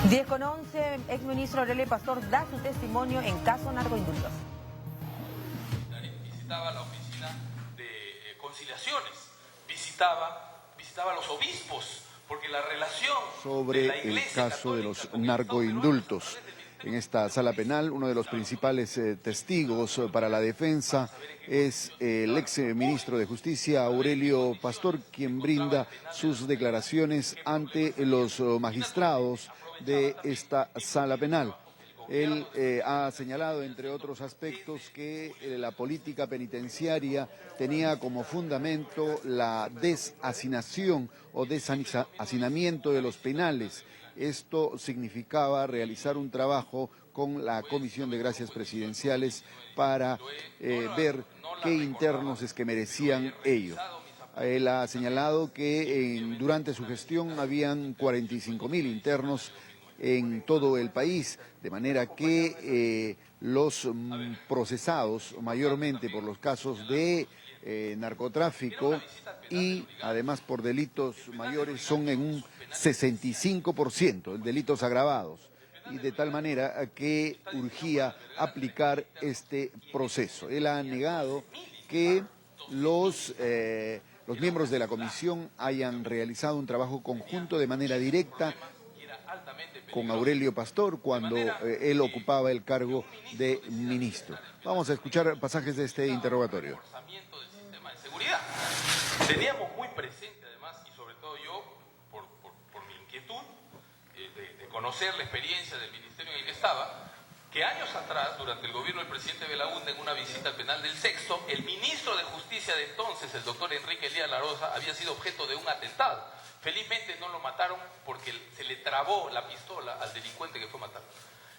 10:11, exministro Aurelio Pastor da su testimonio en caso narcoindultos. Visitaba la oficina de conciliaciones, visitaba a los obispos, porque la relación sobre de la Iglesia el caso de los con narcoindultos. En esta sala penal, uno de los principales testigos para la defensa es el ex ministro de Justicia, Aurelio Pastor, quien brinda sus declaraciones ante los magistrados de esta sala penal. Él ha señalado, entre otros aspectos, que la política penitenciaria tenía como fundamento la desasignación o deshacinamiento de los penales. Esto significaba realizar un trabajo con la Comisión de Gracias Presidenciales para ver qué internos es que merecían ello. Él ha señalado que durante su gestión habían 45.000 internos en todo el país, de manera que los procesados mayormente por los casos de narcotráfico y además por delitos mayores son en un 65%, en delitos agravados, y de tal manera que urgía aplicar este proceso. Él ha negado que los miembros de la comisión hayan realizado un trabajo conjunto de manera directa con Aurelio Pastor cuando él ocupaba el cargo de ministro. Vamos a escuchar pasajes de este interrogatorio. Teníamos muy presente además, y sobre todo yo, por mi inquietud de conocer la experiencia del ministerio en el que estaba, que años atrás, durante el gobierno del presidente Belaúnde, en una visita al penal del Sexto, el ministro de Justicia de entonces, el doctor Enrique Elías Larosa, había sido objeto de un atentado. Felizmente no lo mataron porque se le trabó la pistola al delincuente que fue matado.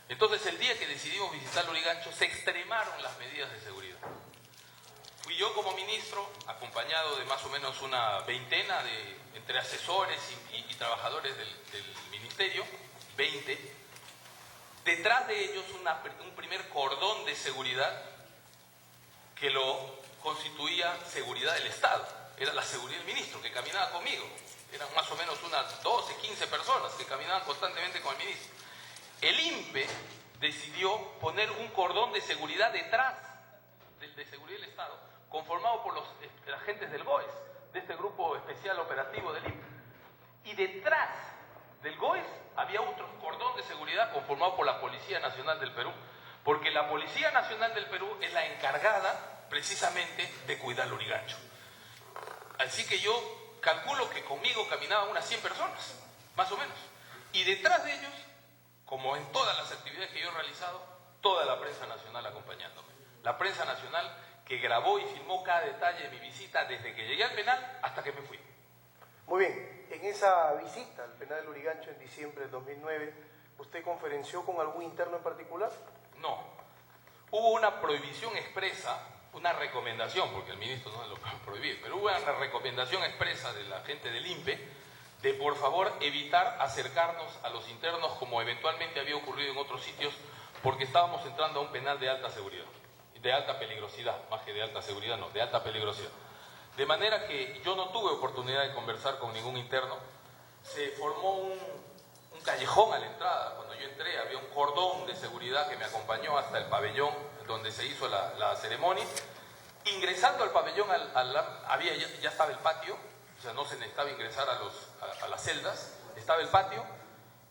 Entonces, el día que decidimos visitar Lurigancho, se extremaron las medidas de seguridad. Fui yo como ministro, acompañado de más o menos una veintena entre asesores y trabajadores del ministerio, 20. Detrás de ellos un primer cordón de seguridad que lo constituía seguridad del Estado. Era la seguridad del ministro, que caminaba conmigo. Eran más o menos unas 12, 15 personas que caminaban constantemente con el ministro. El INPE decidió poner un cordón de seguridad detrás de seguridad del Estado, conformado por los agentes del GOES, de este grupo especial operativo del INPE. Y detrás del GOES había otro cordón de seguridad conformado por la Policía Nacional del Perú, porque la Policía Nacional del Perú es la encargada precisamente de cuidar Lurigancho. Así que yo calculo que conmigo caminaban unas 100 personas, más o menos. Y detrás de ellos, como en todas las actividades que yo he realizado, toda la prensa nacional acompañándome. La prensa nacional que grabó y filmó cada detalle de mi visita desde que llegué al penal hasta que me fui. Muy bien, en esa visita al penal de Lurigancho en diciembre del 2009, ¿usted conferenció con algún interno en particular? No. Hubo una prohibición expresa, una recomendación, porque el ministro no lo puede prohibir, pero hubo una recomendación expresa de la gente del INPE de por favor evitar acercarnos a los internos como eventualmente había ocurrido en otros sitios, porque estábamos entrando a un penal de alta seguridad, de alta peligrosidad, más que de alta seguridad, no, de alta peligrosidad. De manera que yo no tuve oportunidad de conversar con ningún interno. Se formó un callejón a la entrada. Cuando yo entré había un cordón de seguridad que me acompañó hasta el pabellón donde se hizo la ceremonia. Ingresando al pabellón ya estaba el patio, o sea, no se necesitaba ingresar a las celdas, estaba el patio,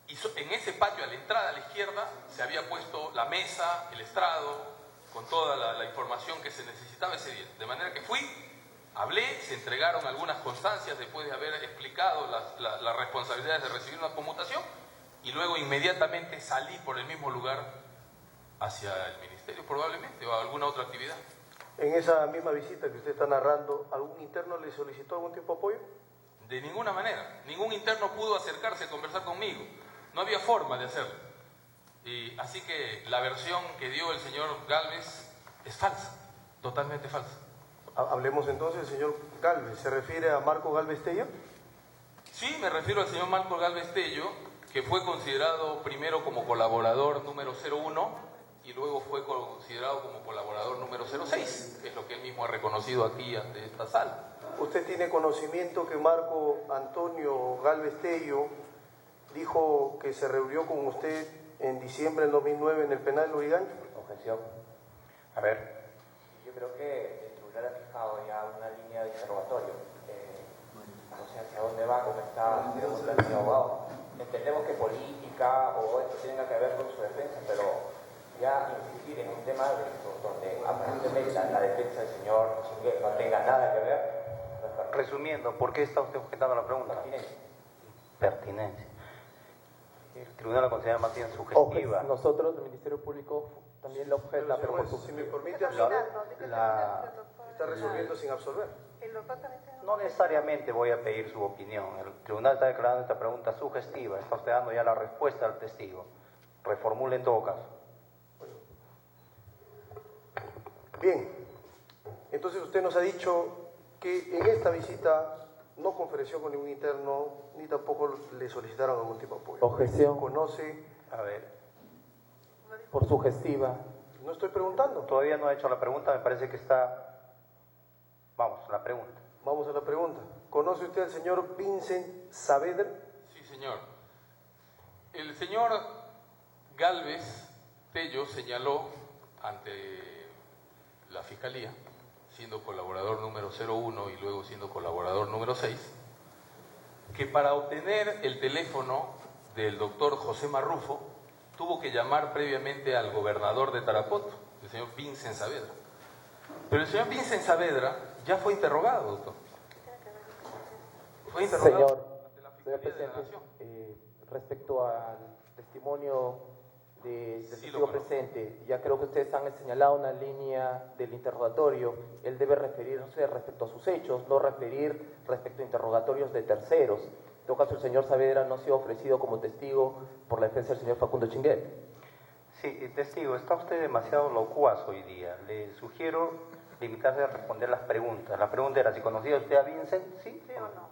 y en ese patio a la entrada a la izquierda se había puesto la mesa, el estrado, con toda la información que se necesitaba ese día. De manera que fui, hablé, se entregaron algunas constancias después de haber explicado las responsabilidades de recibir una conmutación, y luego inmediatamente salí por el mismo lugar hacia el ministerio probablemente, o a alguna otra actividad. En esa misma visita que usted está narrando, ¿algún interno le solicitó algún tipo de apoyo? De ninguna manera. Ningún interno pudo acercarse a conversar conmigo. No había forma de hacerlo. Así que la versión que dio el señor Gálvez es falsa, totalmente falsa. Hablemos entonces del señor Gálvez. ¿Se refiere a Marco Gálvez Tello? Sí, me refiero al señor Marco Gálvez Tello, que fue considerado primero como colaborador número 01 y luego fue considerado como colaborador número 06, que es lo que él mismo ha reconocido aquí ante esta sala. ¿Usted tiene conocimiento que Marco Antonio Gálvez Tello dijo que se reunió con usted en diciembre del 2009 en el penal de Lurigancho. Objeción. A ver, yo creo que el tribunal ha fijado ya una línea de interrogatorio. No sé hacia dónde va con esta pregunta del señor abogado. Entendemos que política o esto tenga que ver con su defensa, pero ya insistir en un tema donde aparentemente la defensa del señor Chinguel no tenga nada que ver, no es correcto. Resumiendo, ¿por qué está usted objetando la pregunta? Pertinencia. Pertinencia. El tribunal la considera más bien sugestiva. Nosotros, el Ministerio Público, también lo objeta, pero por Si me su... permite absolver, está resolviendo sin absolver. No necesariamente voy a pedir su opinión. El tribunal está declarando esta pregunta sugestiva. Está usted dando ya la respuesta al testigo. Reformule en todo caso. Bien, entonces usted nos ha dicho que en esta visita no conferenció con ningún interno, ni tampoco le solicitaron algún tipo de apoyo. Objeción. ¿Conoce? A ver, Por sugestiva. No estoy preguntando. todavía no ha hecho la pregunta, me parece que está... Vamos, la pregunta. Vamos a la pregunta. ¿Conoce usted al señor Vincent Saavedra? Sí, señor. El señor Gálvez Tello señaló ante la Fiscalía, siendo colaborador número 01 y luego siendo colaborador número 6, que para obtener el teléfono del doctor José Marrufo tuvo que llamar previamente al gobernador de Tarapoto, el señor Vincent Saavedra. Pero el señor Vincent Saavedra ya fue interrogado, doctor. Fue interrogado ante la Fiscalía de la Nación. Respecto al testimonio del Sí, testigo lo conozco. presente, ya creo que ustedes han señalado una línea del interrogatorio. Él debe referirse respecto a sus hechos, no referir respecto a interrogatorios de terceros. En todo caso, el señor Saavedra no ha sido ofrecido como testigo por la defensa del señor Facundo Chinguel. Sí, testigo, está usted demasiado locuaz hoy día. Le sugiero limitarse a responder las preguntas. La pregunta era si conocía usted a Vincent, ¿sí o no?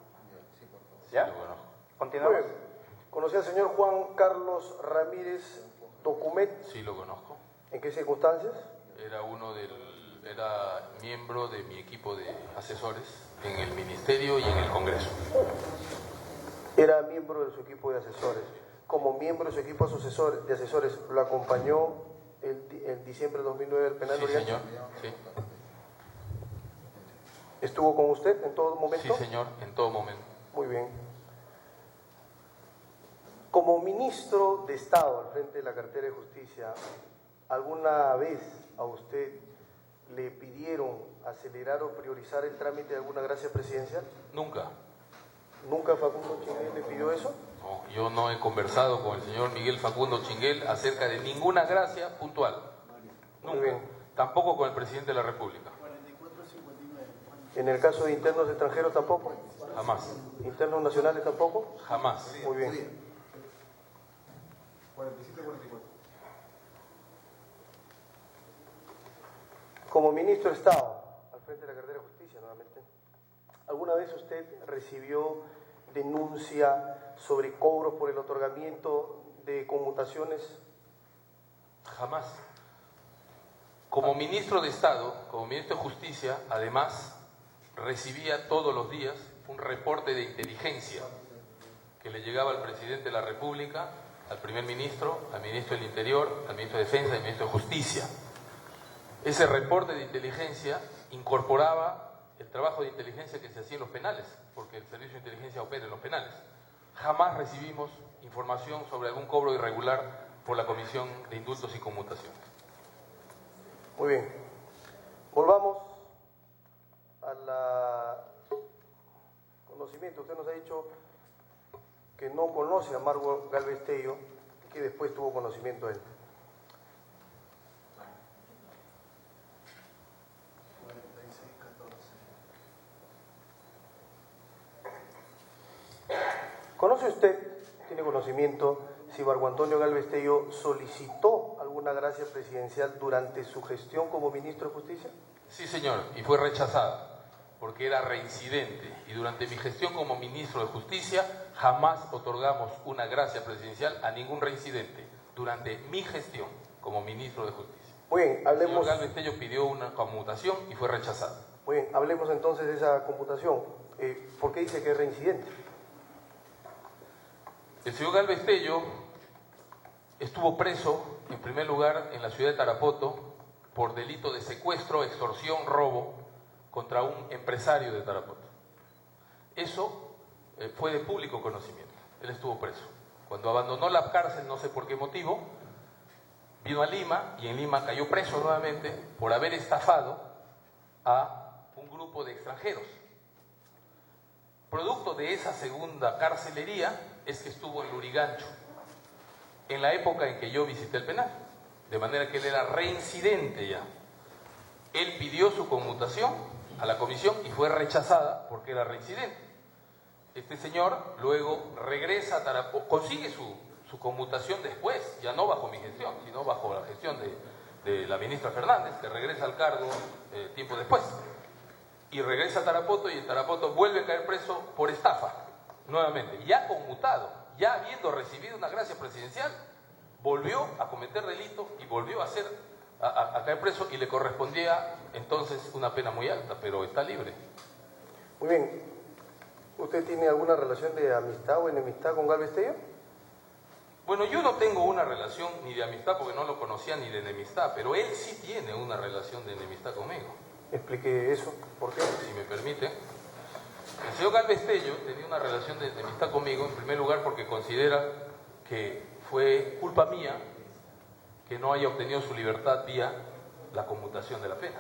¿Ya? Sí, lo conozco. Continuamos. Muy bien. ¿Conoció al señor Juan Carlos Ramírez Documet? Sí, lo conozco. ¿En qué circunstancias? Era miembro de mi equipo de asesores en el Ministerio y en el Congreso. Era miembro de su equipo de asesores. Como miembro de su equipo de asesores, ¿lo acompañó en diciembre de 2009 del penal? Sí, Lurigancho? señor. Sí. ¿Estuvo con usted en todo momento? Sí, señor, en todo momento. Muy bien. Como ministro de Estado al frente de la cartera de Justicia, ¿alguna vez a usted le pidieron acelerar o priorizar el trámite de alguna gracia presidencial? Nunca. ¿Nunca Facundo Chinguel le pidió eso? No, yo no he conversado con el señor Miguel Facundo Chinguel acerca de ninguna gracia puntual. Muy Nunca. bien. Tampoco con el presidente de la República. ¿En el caso de internos extranjeros tampoco? Jamás. ¿Internos nacionales tampoco? Jamás. Muy bien. Como ministro de Estado, al frente de la cartera de Justicia nuevamente, ¿alguna vez usted recibió denuncia sobre cobros por el otorgamiento de conmutaciones? Jamás. Como ministro de Estado, como ministro de Justicia, además, recibía todos los días un reporte de inteligencia que le llegaba al presidente de la República, al primer ministro, al ministro del Interior, al ministro de Defensa y al ministro de Justicia. Ese reporte de inteligencia incorporaba el trabajo de inteligencia que se hacía en los penales, porque el servicio de inteligencia opera en los penales. Jamás recibimos información sobre algún cobro irregular por la Comisión de Indultos y Conmutaciones. Muy bien. Volvamos a la conocimiento. Usted nos ha dicho que no conoce a Margo Gálvez Tello y que después tuvo conocimiento de él. ¿Conoce usted, tiene conocimiento, si Marco Antonio Gálvez Tello solicitó alguna gracia presidencial durante su gestión como ministro de Justicia? Sí, señor, y fue rechazada porque era reincidente. Y durante mi gestión como ministro de Justicia jamás otorgamos una gracia presidencial a ningún reincidente. Durante mi gestión como ministro de Justicia. Muy bien, El señor hablemos, Gálvez Tello pidió una conmutación y fue rechazada. muy bien, hablemos entonces de esa computación. ¿Por qué dice que es reincidente? El señor Galvez Tello estuvo preso, en primer lugar, en la ciudad de Tarapoto por delito de secuestro, extorsión, robo contra un empresario de Tarapoto. Eso fue de público conocimiento. Él estuvo preso. Cuando abandonó la cárcel, no sé por qué motivo, vino a Lima y en Lima cayó preso nuevamente por haber estafado a un grupo de extranjeros. Producto de esa segunda carcelería es que estuvo en Lurigancho, en la época en que yo visité el penal, de manera que él era reincidente ya. Él pidió su conmutación a la comisión y fue rechazada porque era reincidente. Este señor luego regresa a Tarapoto, consigue su conmutación después, ya no bajo mi gestión, sino bajo la gestión de la ministra Fernández, que regresa al cargo tiempo después. Y regresa a Tarapoto y en Tarapoto vuelve a caer preso por estafa, nuevamente, ya conmutado, ya habiendo recibido una gracia presidencial, volvió a cometer delito y volvió a caer preso y le correspondía entonces una pena muy alta, pero está libre. Muy bien. ¿Usted tiene alguna relación de amistad o enemistad con Galvez Tello? Bueno, yo no tengo una relación ni de amistad porque no lo conocía ni de enemistad, pero él sí tiene una relación de enemistad conmigo. Explique eso, ¿por qué? Si me permite. El señor Galvez Tello tenía una relación de enemistad conmigo, en primer lugar porque considera que fue culpa mía que no haya obtenido su libertad vía la conmutación de la pena.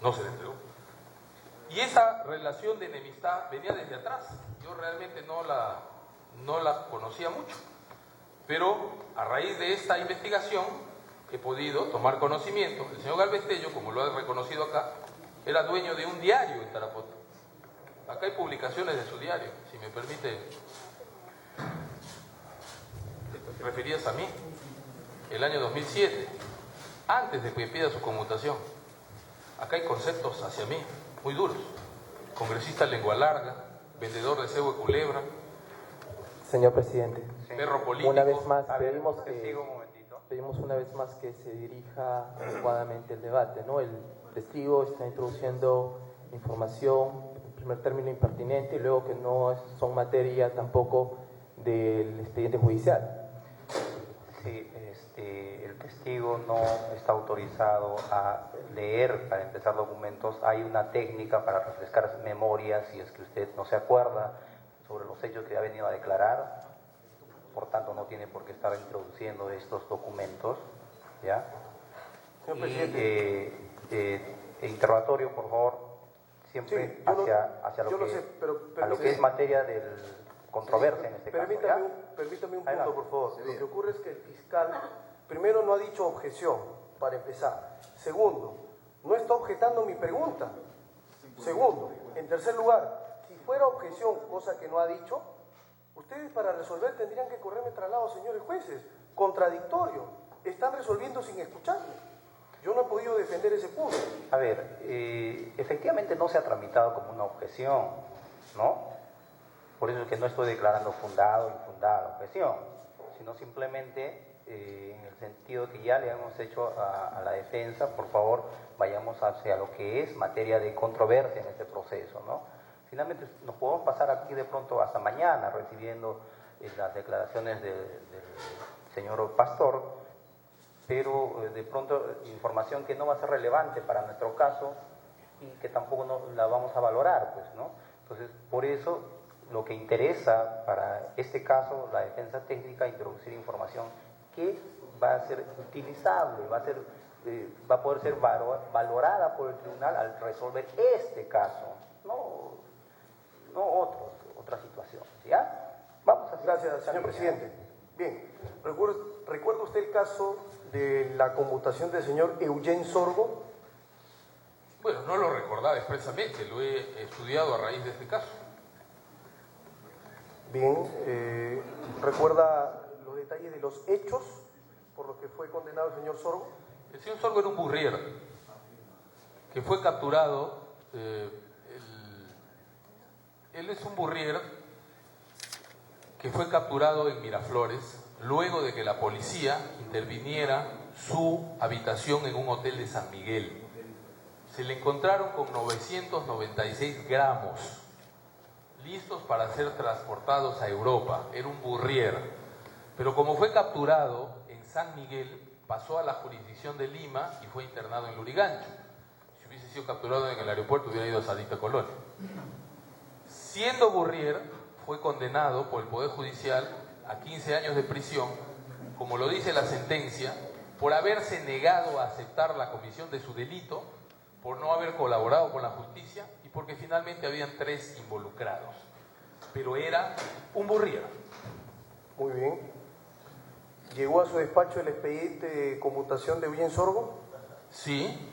No se le entregó. Y esa relación de enemistad venía desde atrás. Yo realmente no la conocía mucho. Pero a raíz de esta investigación he podido tomar conocimiento. El señor Galvez Tello, como lo ha reconocido acá, era dueño de un diario en Tarapoto. Acá hay publicaciones de su diario, si me permite. ¿Te referías a mí? El año 2007, antes de que pida su conmutación. Acá hay conceptos hacia mí, muy duros. Congresista lengua larga, vendedor de cebo de culebra. Señor presidente, Perro político. una vez más Pedimos una vez más que se dirija adecuadamente el debate, ¿no? El testigo está introduciendo información, en primer término impertinente, y luego que no son materia tampoco del expediente judicial. Sí, el testigo no está autorizado a leer, para empezar, documentos. Hay una técnica para refrescar memoria si es que usted no se acuerda sobre los hechos que ha venido a declarar. Por tanto, no tiene por qué estar introduciendo estos documentos, ¿ya? Señor presidente. Interrogatorio, por favor, siempre Sí, hacia lo yo que, lo sé, pero a lo que es materia de controversia en este caso. Permítame un Ahí va. punto, por favor. Lo que ocurre es que el fiscal, primero, no ha dicho objeción, para empezar. Segundo, no está objetando mi pregunta. Segundo, en tercer lugar, si fuera objeción, cosa que no ha dicho, ustedes para resolver tendrían que correrme traslado, señores jueces. Contradictorio. Están resolviendo sin escucharme. Yo no he podido defender ese punto. A ver, efectivamente no se ha tramitado como una objeción, ¿no? Por eso es que no estoy declarando fundada o infundada la objeción, sino simplemente en el sentido que ya le hemos hecho a la defensa. Por favor, vayamos hacia lo que es materia de controversia en este proceso, ¿no? Finalmente nos podemos pasar aquí de pronto hasta mañana recibiendo las declaraciones del señor Pastor, pero de pronto información que no va a ser relevante para nuestro caso y que tampoco la vamos a valorar, pues, ¿no? Entonces, por eso lo que interesa para este caso, la defensa técnica, introducir información que va a ser utilizable, va a poder ser valorada por el tribunal al resolver este caso, no otras situaciones, ¿ya? Vamos a Gracias, señor presidente. Bien, ¿recuerda usted el caso de la conmutación del señor Eugene Sorgo? Bueno, no lo recordaba expresamente, lo he estudiado a raíz de este caso. Bien, ¿recuerda los detalles de los hechos por los que fue condenado el señor Sorgo? El señor Sorgo era un burrier que fue capturado. Él es un burrier que fue capturado en Miraflores luego de que la policía interviniera su habitación en un hotel de San Miguel. Se le encontraron con 996 gramos listos para ser transportados a Europa. Era un Burrier. Pero como fue capturado en San Miguel, pasó a la jurisdicción de Lima y fue internado en Lurigancho. Si hubiese sido capturado en el aeropuerto, hubiera ido a Sadicta Colonia. Siendo Burrier, fue condenado por el Poder Judicial a 15 años de prisión, como lo dice la sentencia, por haberse negado a aceptar la comisión de su delito, por no haber colaborado con la justicia y porque finalmente habían 3 involucrados. Pero era un Burrier. Muy bien. ¿Llegó a su despacho el expediente de conmutación de Eugene Sorgo? Sí,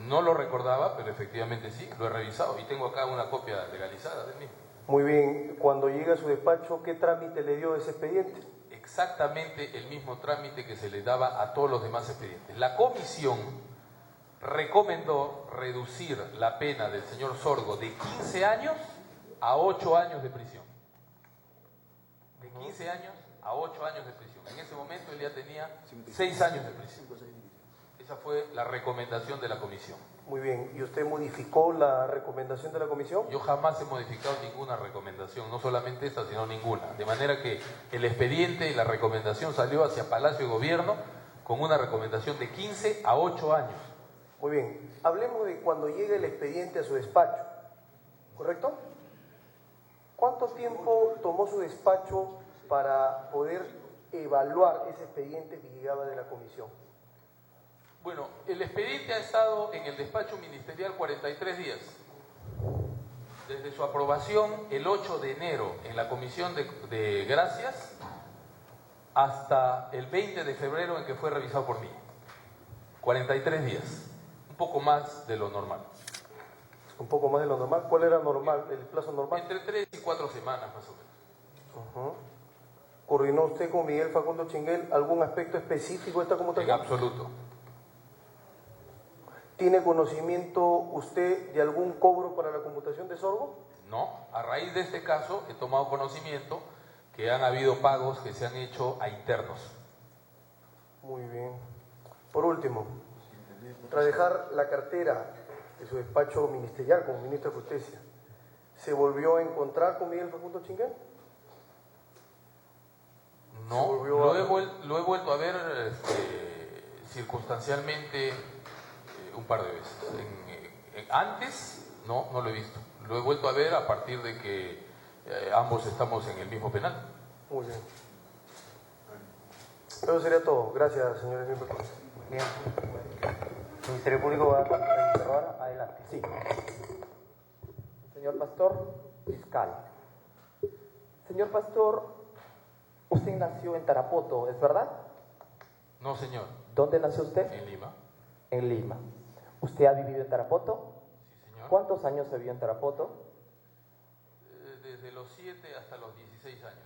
no lo recordaba, pero efectivamente sí, lo he revisado y tengo acá una copia legalizada del mismo. Muy bien. Cuando llega a su despacho, ¿qué trámite le dio ese expediente? Exactamente el mismo trámite que se le daba a todos los demás expedientes. La comisión recomendó reducir la pena del señor Sorgo de 15 años a 8 años de prisión. De 15 años a 8 años de prisión. En ese momento él ya tenía 6 años de prisión. Esa fue la recomendación de la comisión. Muy bien. ¿Y usted modificó la recomendación de la comisión? Yo jamás he modificado ninguna recomendación, no solamente esta, sino ninguna. De manera que el expediente y la recomendación salió hacia Palacio de Gobierno con una recomendación de 15 a 8 años. Muy bien. Hablemos de cuando llega el expediente a su despacho, ¿correcto? ¿Cuánto tiempo tomó su despacho para poder evaluar ese expediente que llegaba de la comisión? Bueno, el expediente ha estado en el despacho ministerial 43 días. Desde su aprobación el 8 de enero en la Comisión de Gracias hasta el 20 de febrero en que fue revisado por mí. 43 días, un poco más de lo normal. Un poco más de lo normal. ¿Cuál era normal, el plazo normal? Entre 3 y 4 semanas más o menos. ¿Coordinó usted con Miguel Facundo Chinguel algún aspecto específico de esta En conmutación? absoluto. ¿Tiene conocimiento usted de algún cobro para la conmutación de Sorgo? No, a raíz de este caso he tomado conocimiento que han habido pagos que se han hecho a internos. Muy bien. Por último, tras dejar la cartera de su despacho ministerial como ministro de Justicia, ¿se volvió a encontrar con Miguel Facundo Chinguel? No, lo he vuelto a ver circunstancialmente un par de veces. Antes, no lo he visto. Lo he vuelto a ver a partir de que ambos estamos en el mismo penal. Muy bien. Eso sería todo. Gracias, señores miembros. Bien. Ministerio Público va a interrogar. Adelante. Sí. Señor Pastor, fiscal. Señor Pastor, usted nació en Tarapoto, ¿es verdad? No, señor. ¿Dónde nació usted? En Lima. En Lima. ¿Usted ha vivido en Tarapoto? Sí, señor. ¿Cuántos años se vivió en Tarapoto? Desde los 7 hasta los 16 años.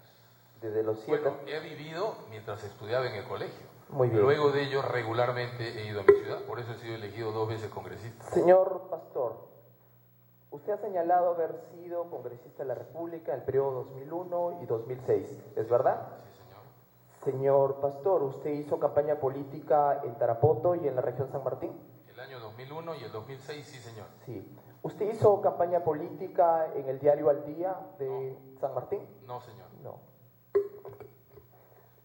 Desde los 7. Bueno, he vivido mientras estudiaba en el colegio. Muy bien. Luego de ello, regularmente he ido a mi ciudad. Por eso he sido elegido 2 veces congresista. Señor Pastor, usted ha señalado haber sido congresista de la República en el periodo 2001 y 2006, ¿es verdad? Sí, señor. Señor Pastor, ¿usted hizo campaña política en Tarapoto y en la región San Martín? El año 2001 y el 2006, sí, señor. Sí. ¿Usted hizo campaña política en el diario Al Día de San Martín? No, señor. No.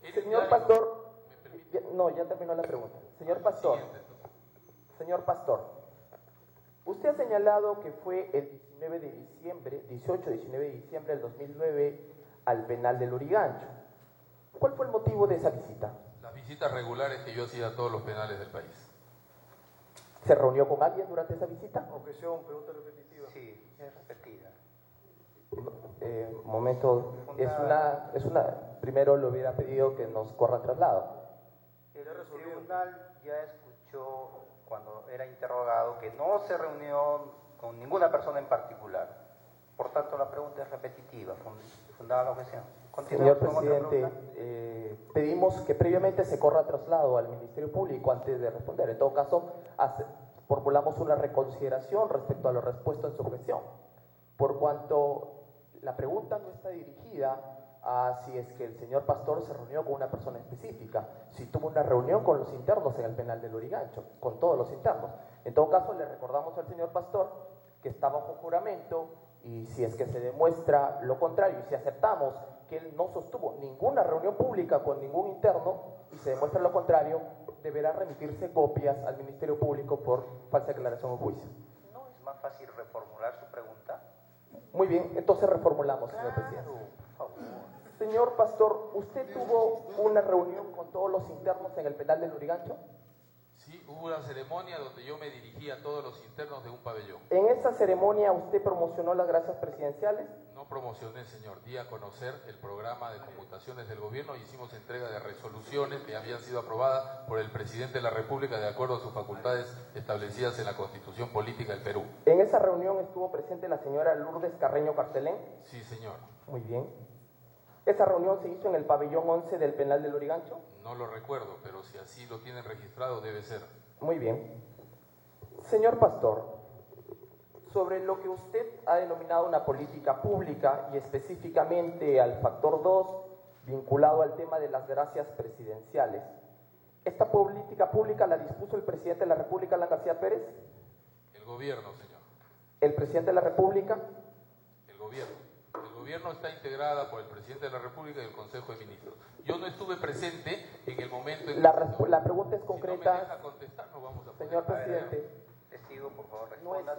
¿El Señor diario Pastor, me permite? ya terminó la pregunta. Señor Pastor, Siguiente. señor Pastor, usted ha señalado que fue el 19 de diciembre, 18-19 de diciembre del 2009 al penal del Lurigancho. ¿Cuál fue el motivo de esa visita? Las visitas regulares que yo hacía a todos los penales del país. ¿Se reunió con alguien durante esa visita? Objeción, pregunta repetitiva. Sí, es repetida. Momento, primero le hubiera pedido que nos corra traslado. El tribunal ya escuchó cuando era interrogado que no se reunió con ninguna persona en particular. Por tanto, la pregunta es repetitiva, fundada la objeción. Señor Continuamos con otra presidente, pregunta. pedimos que previamente se corra traslado al Ministerio Público antes de responder. En todo caso, formulamos una reconsideración respecto a lo respuesto en su objeción, por cuanto la pregunta no está dirigida a si es que el señor Pastor se reunió con una persona específica, si tuvo una reunión con los internos en el penal de Lurigancho, con todos los internos. En todo caso, le recordamos al señor Pastor que está bajo juramento Y si es que se demuestra lo contrario, y si aceptamos que él no sostuvo ninguna reunión pública con ningún interno, y se demuestra lo contrario, deberá remitirse copias al Ministerio Público por falsa declaración o juicio. ¿No es más fácil reformular su pregunta? Muy bien, entonces reformulamos, señor presidente. Por favor. Señor Pastor, ¿usted tuvo una reunión con todos los internos en el penal de Lurigancho? Sí, hubo una ceremonia donde yo me dirigí a todos los internos de un pabellón. ¿En esa ceremonia usted promocionó las gracias presidenciales? No promocioné, señor, di a conocer el programa de conmutaciones del gobierno y hicimos entrega de resoluciones que habían sido aprobadas por el presidente de la República de acuerdo a sus facultades establecidas en la Constitución Política del Perú. ¿En esa reunión estuvo presente la señora Lourdes Carreño Carcelén? Sí, señor. Muy bien. ¿Esa reunión se hizo en el pabellón 11 del penal de Lurigancho? No lo recuerdo, pero si así lo tienen registrado debe ser. Muy bien. Señor Pastor, sobre lo que usted ha denominado una política pública y específicamente al factor 2, vinculado al tema de las gracias presidenciales, ¿esta política pública la dispuso el presidente de la República, Alan García Pérez? El gobierno, señor. ¿El presidente de la República? El gobierno. El gobierno está integrada por el presidente de la República y el Consejo de Ministros. Yo no estuve presente en el momento en que... La pregunta es concreta. Si no me deja contestar, no vamos a poder. Señor presidente. Testigo, por favor, responda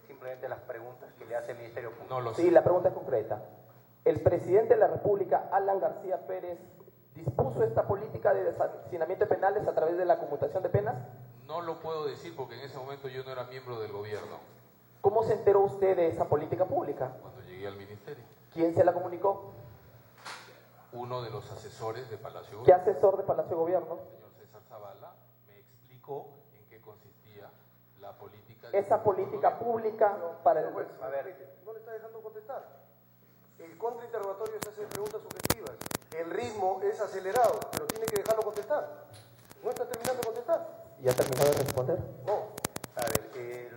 simplemente las preguntas que le hace el Ministerio Público. No lo sé. Sí, la pregunta es concreta. ¿El presidente de la República, Alan García Pérez, dispuso esta política de desacinamiento de penales a través de la conmutación de penas? No lo puedo decir porque en ese momento yo no era miembro del gobierno ¿Cómo se enteró usted de esa política pública? cuando llegué al ministerio. ¿Quién se la comunicó? Uno de los asesores de Palacio ¿Qué Gobierno, asesor de Palacio de Gobierno? el señor César Zavala, me explicó en qué consistía la política... de Esa política pública para el... Pues, a ver, no le está dejando contestar. El contrainterrogatorio se hace preguntas subjetivas. El ritmo es acelerado, pero tiene que dejarlo contestar. ¿No está terminando de contestar? ¿Ya ha terminado de responder? No. A ver, el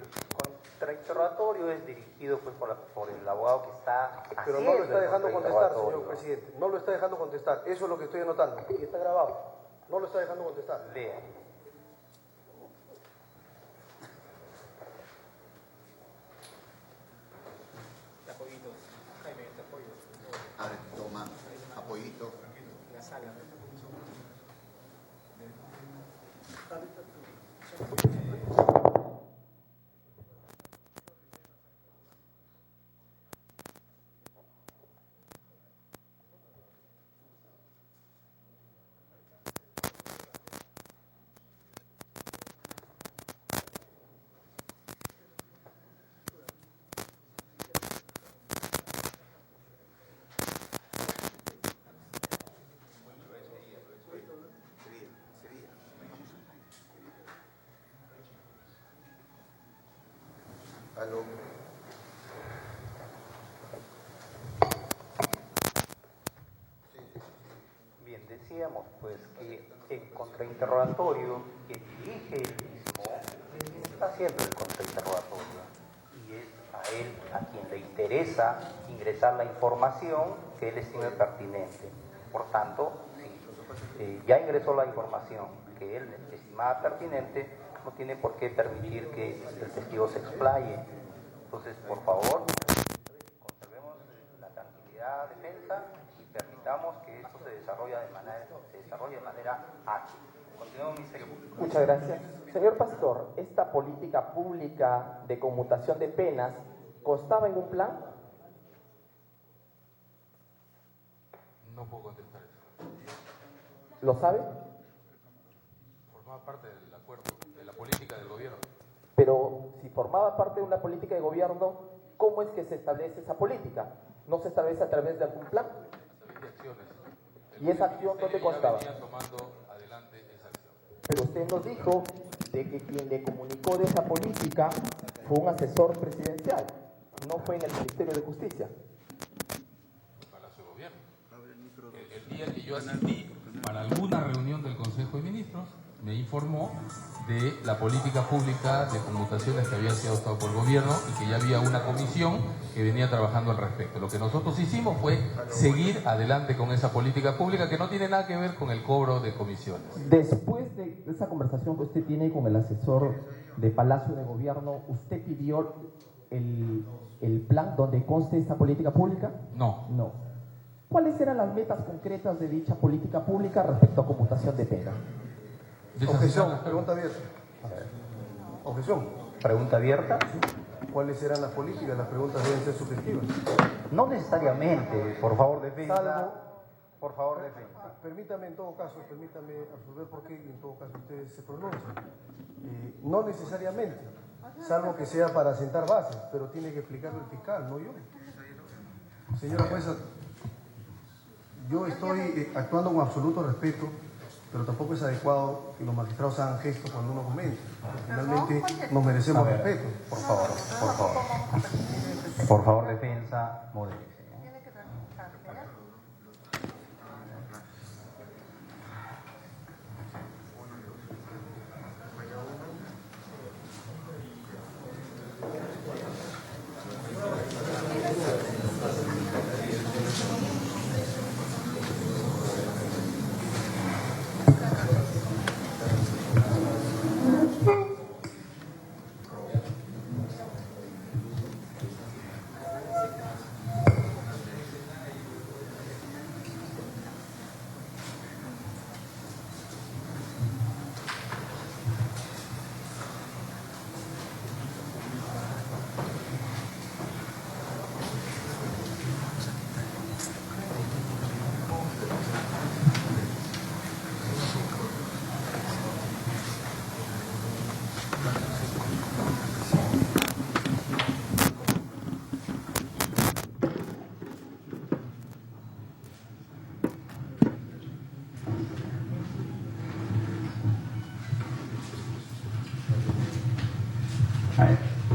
contrainterrogatorio es dirigido pues, por el abogado que está Pero no lo está dejando contestar, señor señor presidente. No lo está dejando contestar. Eso es lo que estoy anotando. Y está grabado. No lo está dejando contestar. Lea. A ver, toma, apoyito. Aló. Bien, decíamos pues que el contrainterrogatorio que dirige el mismo está haciendo el contrainterrogatorio y es a él a quien le interesa ingresar la información que él estime pertinente. Por tanto, si ya ingresó la información que él estimaba pertinente, no tiene por qué permitir que el testigo se explaye. Entonces, por favor, conservemos la tranquilidad, defensa, y permitamos que esto se desarrolle de manera ágil. Continuemos, Ministerio Público. Muchas gracias. Señor Pastor, ¿esta política pública de conmutación de penas constaba en un plan? No puedo contestar eso. ¿Lo sabe? Formaba parte del acuerdo, de la política del gobierno. Pero si formaba parte de una política de gobierno, ¿cómo es que se establece esa política? ¿No se establece a través de algún plan? De acciones. ¿Y esa acción dónde constaba? Venía tomando adelante esa acción. Pero usted nos dijo de que quien le comunicó de esa política fue un asesor presidencial, no fue en el Ministerio de Justicia. Palacio de Gobierno. El día que yo asistí para alguna reunión del Consejo de Ministros, me informó de la política pública de conmutaciones que había sido adoptada por el gobierno y que ya había una comisión que venía trabajando al respecto. Lo que nosotros hicimos fue seguir adelante con esa política pública que no tiene nada que ver con el cobro de comisiones. Después de esa conversación que usted tiene con el asesor de Palacio de Gobierno, ¿usted pidió el plan donde conste esta política pública? No. No. ¿Cuáles eran las metas concretas de dicha política pública respecto a conmutación de pena? Objeción, pregunta abierta. Objeción. Pregunta abierta. ¿Cuáles eran las políticas? Las preguntas deben ser subjetivas. No necesariamente, por favor, defensa. Salvo, Por favor, defensa. permítame en todo caso, permítame absolver por qué en todo caso ustedes se pronuncian. No necesariamente, salvo que sea para sentar bases, pero tiene que explicarlo el fiscal, no yo. Señora jueza, yo estoy actuando con absoluto respeto, pero tampoco es adecuado que los magistrados hagan gestos cuando uno comenta. Finalmente nos merecemos respeto. Por favor, por favor. Por favor, defensa, modérese.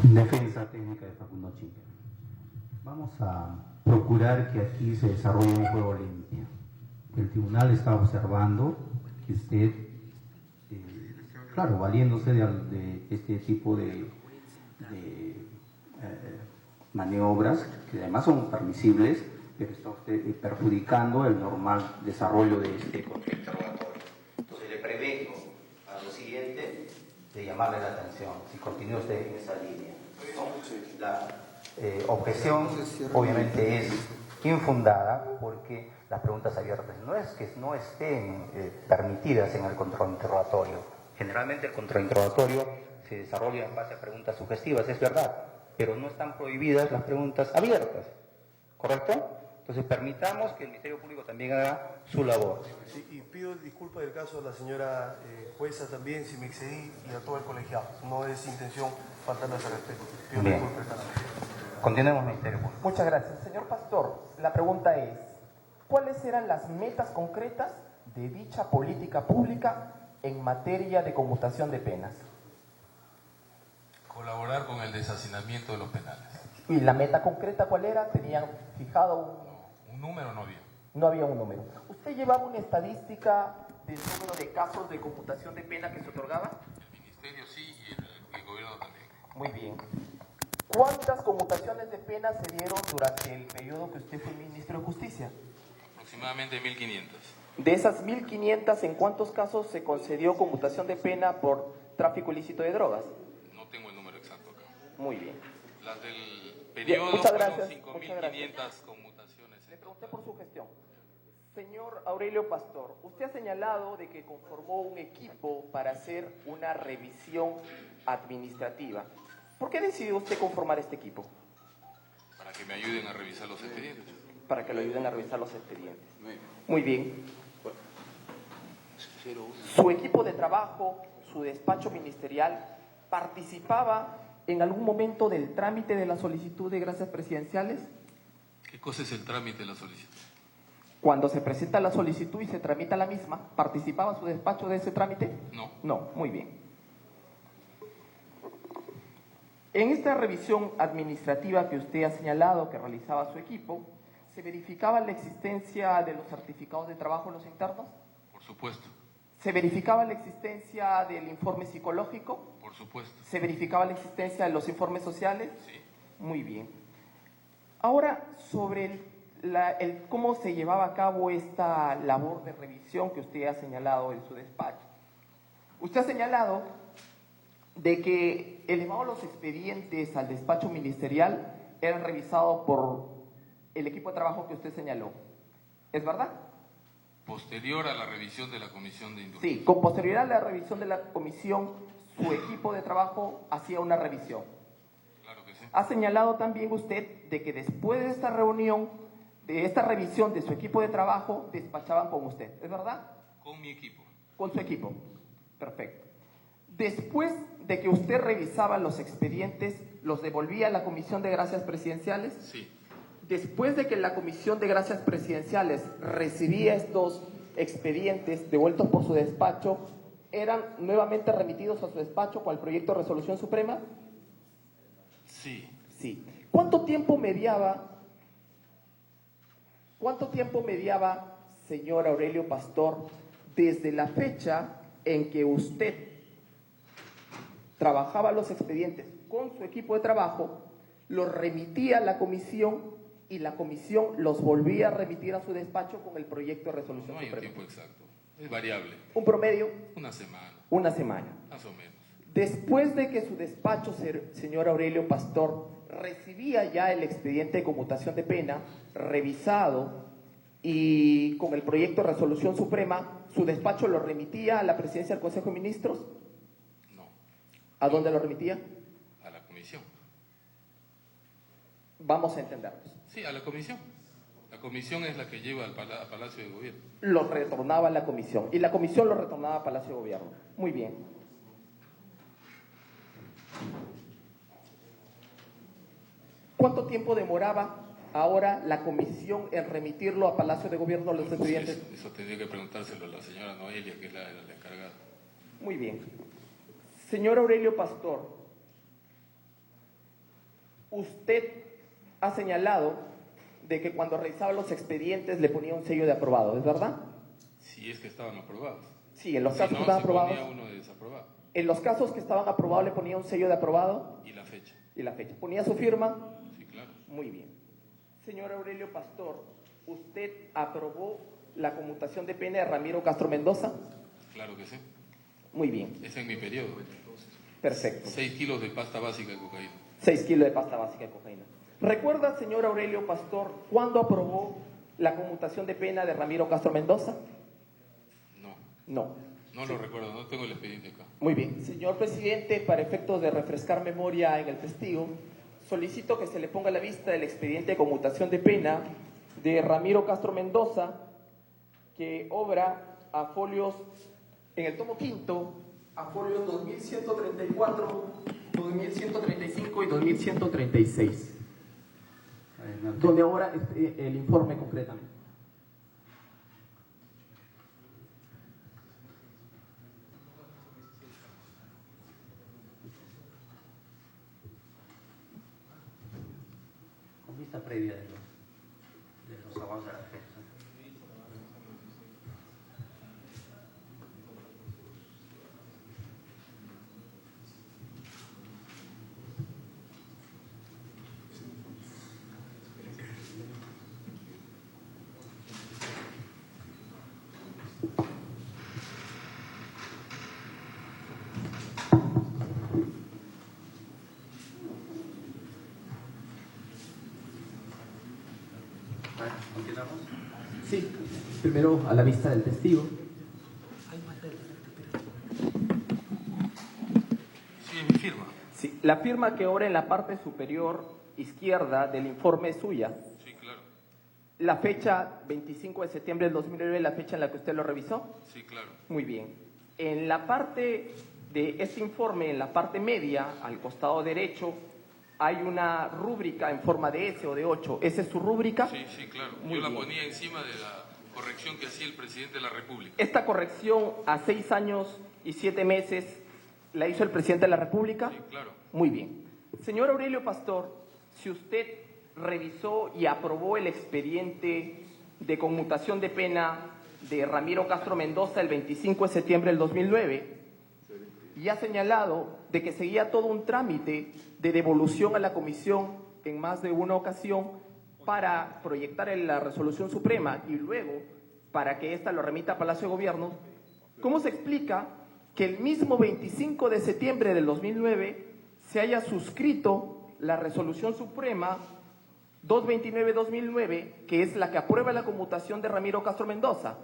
Defensa técnica de Facundo Chica. Vamos a procurar que aquí se desarrolle un juego limpio. El tribunal está observando que usted, claro, valiéndose de este tipo de maniobras, que además son permisibles, pero está usted perjudicando el normal desarrollo de este contrainterrogatorio. Entonces le prevengo a lo siguiente de llamarle la atención, si continúa usted en esa línea, ¿no? La objeción obviamente es infundada porque las preguntas abiertas no es que no estén permitidas en el contrainterrogatorio. Generalmente el contrainterrogatorio se desarrolla en base a preguntas sugestivas, es verdad, pero no están prohibidas las preguntas abiertas, ¿correcto? Entonces permitamos que el Ministerio Público también haga su labor. Sí, y pido disculpas del caso a la señora jueza también si me excedí y a todo el colegiado. No es intención faltarle ese respeto. Pido Bien. disculpas. Continuemos, Ministerio Público. Muchas gracias. Señor Pastor, la pregunta es, ¿cuáles eran las metas concretas de dicha política pública en materia de conmutación de penas? Colaborar con el deshacinamiento de los penales. ¿Y la meta concreta cuál era? ¿Tenían fijado Un número no había. No había un número. ¿Usted llevaba una estadística del número de casos de conmutación de pena que se otorgaba? El Ministerio sí y el Gobierno también. Muy bien. ¿Cuántas conmutaciones de pena se dieron durante el periodo que usted fue ministro de Justicia? Aproximadamente 1.500. De esas 1.500, ¿en cuántos casos se concedió conmutación de pena por tráfico ilícito de drogas? No tengo el número exacto acá. Muy bien. Las del periodo muchas fueron gracias, 5.500 conmutaciones. Le pregunté por su gestión. Señor Aurelio Pastor, usted ha señalado de que conformó un equipo para hacer una revisión administrativa. ¿Por qué decidió usted conformar este equipo? Para que me ayuden a revisar los expedientes. Para que lo ayuden a revisar los expedientes. Muy bien. ¿Su equipo de trabajo, su despacho ministerial, participaba en algún momento del trámite de la solicitud de gracias presidenciales? ¿Qué cosa es el trámite de la solicitud? Cuando se presenta la solicitud y se tramita la misma, ¿participaba su despacho de ese trámite? No. No, muy bien. En esta revisión administrativa que usted ha señalado que realizaba su equipo, ¿se verificaba la existencia de los certificados de trabajo en los internos? Por supuesto. ¿Se verificaba la existencia del informe psicológico? Por supuesto. ¿Se verificaba la existencia de los informes sociales? Sí. Muy bien. Ahora, sobre cómo se llevaba a cabo esta labor de revisión que usted ha señalado en su despacho. Usted ha señalado de que elevados los expedientes al despacho ministerial eran revisados por el equipo de trabajo que usted señaló. ¿Es verdad? Posterior a la revisión de la Comisión de Industria. Sí, con posterioridad a la revisión de la comisión, su equipo de trabajo hacía una revisión. Claro que sí. Ha señalado también usted de que después de esta reunión, de esta revisión de su equipo de trabajo, despachaban con usted. ¿Es verdad? Con mi equipo. Con su equipo. Perfecto. Después de que usted revisaba los expedientes, ¿los devolvía a la Comisión de Gracias Presidenciales? Sí. Después de que la Comisión de Gracias Presidenciales recibía estos expedientes devueltos por su despacho, ¿eran nuevamente remitidos a su despacho con el proyecto de resolución suprema? Sí. Sí. ¿Cuánto tiempo mediaba, señor Aurelio Pastor, desde la fecha en que usted trabajaba los expedientes con su equipo de trabajo, los remitía a la comisión y la comisión los volvía a remitir a su despacho con el proyecto de resolución No hay un suprema? tiempo exacto. Es variable. ¿Un promedio? Una semana, Una semana. más o menos. Después de que su despacho, señor Aurelio Pastor, recibía ya el expediente de conmutación de pena, revisado y con el proyecto de resolución suprema, ¿su despacho lo remitía a la presidencia del Consejo de Ministros? No. ¿A dónde lo remitía? A la Comisión. Vamos a entendernos. Sí, a la Comisión. La Comisión es la que lleva al Palacio de Gobierno. Lo retornaba a la comisión y la comisión lo retornaba a Palacio de Gobierno. Muy bien. ¿Cuánto tiempo demoraba ahora la comisión en remitirlo a Palacio de Gobierno los expedientes? Eso tendría que preguntárselo a la señora Noelia, que es la encargada. Muy bien. Señor Aurelio Pastor, usted ha señalado de que cuando revisaba los expedientes le ponía un sello de aprobado, ¿es verdad? Si es que estaban aprobados. Sí, en los Si casos no, que estaban se aprobados. ponía uno de desaprobado. En los casos que estaban aprobados le ponía un sello de aprobado Y la fecha. y la fecha. ¿Ponía su firma? Sí, claro. Muy bien. Señor Aurelio Pastor, ¿usted aprobó la conmutación de pena de Ramiro Castro Mendoza? Claro que sí. Muy bien. Es en mi periodo. Perfecto. 6 kilos de pasta básica de cocaína. 6 kilos de pasta básica de cocaína. ¿Recuerda, señor Aurelio Pastor, cuándo aprobó la conmutación de pena de Ramiro Castro Mendoza? No. No. No lo recuerdo, no tengo el expediente acá. Muy bien. Señor presidente, para efectos de refrescar memoria en el testigo, solicito que se le ponga a la vista el expediente de conmutación de pena de Ramiro Castro Mendoza, que obra a folios, en el tomo quinto, a folios 2134, 2135 y 2136. Donde ahora el informe concretamente. Con vista previa de los avances de la defensa. ¿Continuamos? Sí, primero a la vista del testigo. Sí, es mi firma. Sí, la firma que ahora en la parte superior izquierda del informe es suya. Sí, claro. La fecha 25 de septiembre del 2009, la fecha en la que usted lo revisó. Sí, claro. Muy bien. En la parte de este informe, en la parte media, al costado derecho, hay una rúbrica en forma de S o de 8. ¿Esa es su rúbrica? Sí, sí, claro. Muy Yo la bien. ponía encima de la corrección que hacía el presidente de la República. Esta corrección a 6 años y 7 meses la hizo el presidente de la República. Sí, claro. Muy bien. Señor Aurelio Pastor, si usted revisó y aprobó el expediente de conmutación de pena de Ramiro Castro Mendoza el 25 de septiembre del 2009 y ha señalado de que seguía todo un trámite de devolución a la comisión en más de una ocasión para proyectar en la resolución suprema y luego para que ésta lo remita a Palacio de Gobierno, ¿cómo se explica que el mismo 25 de septiembre del 2009 se haya suscrito la Resolución Suprema 229-2009, que es la que aprueba la conmutación de Ramiro Castro Mendoza,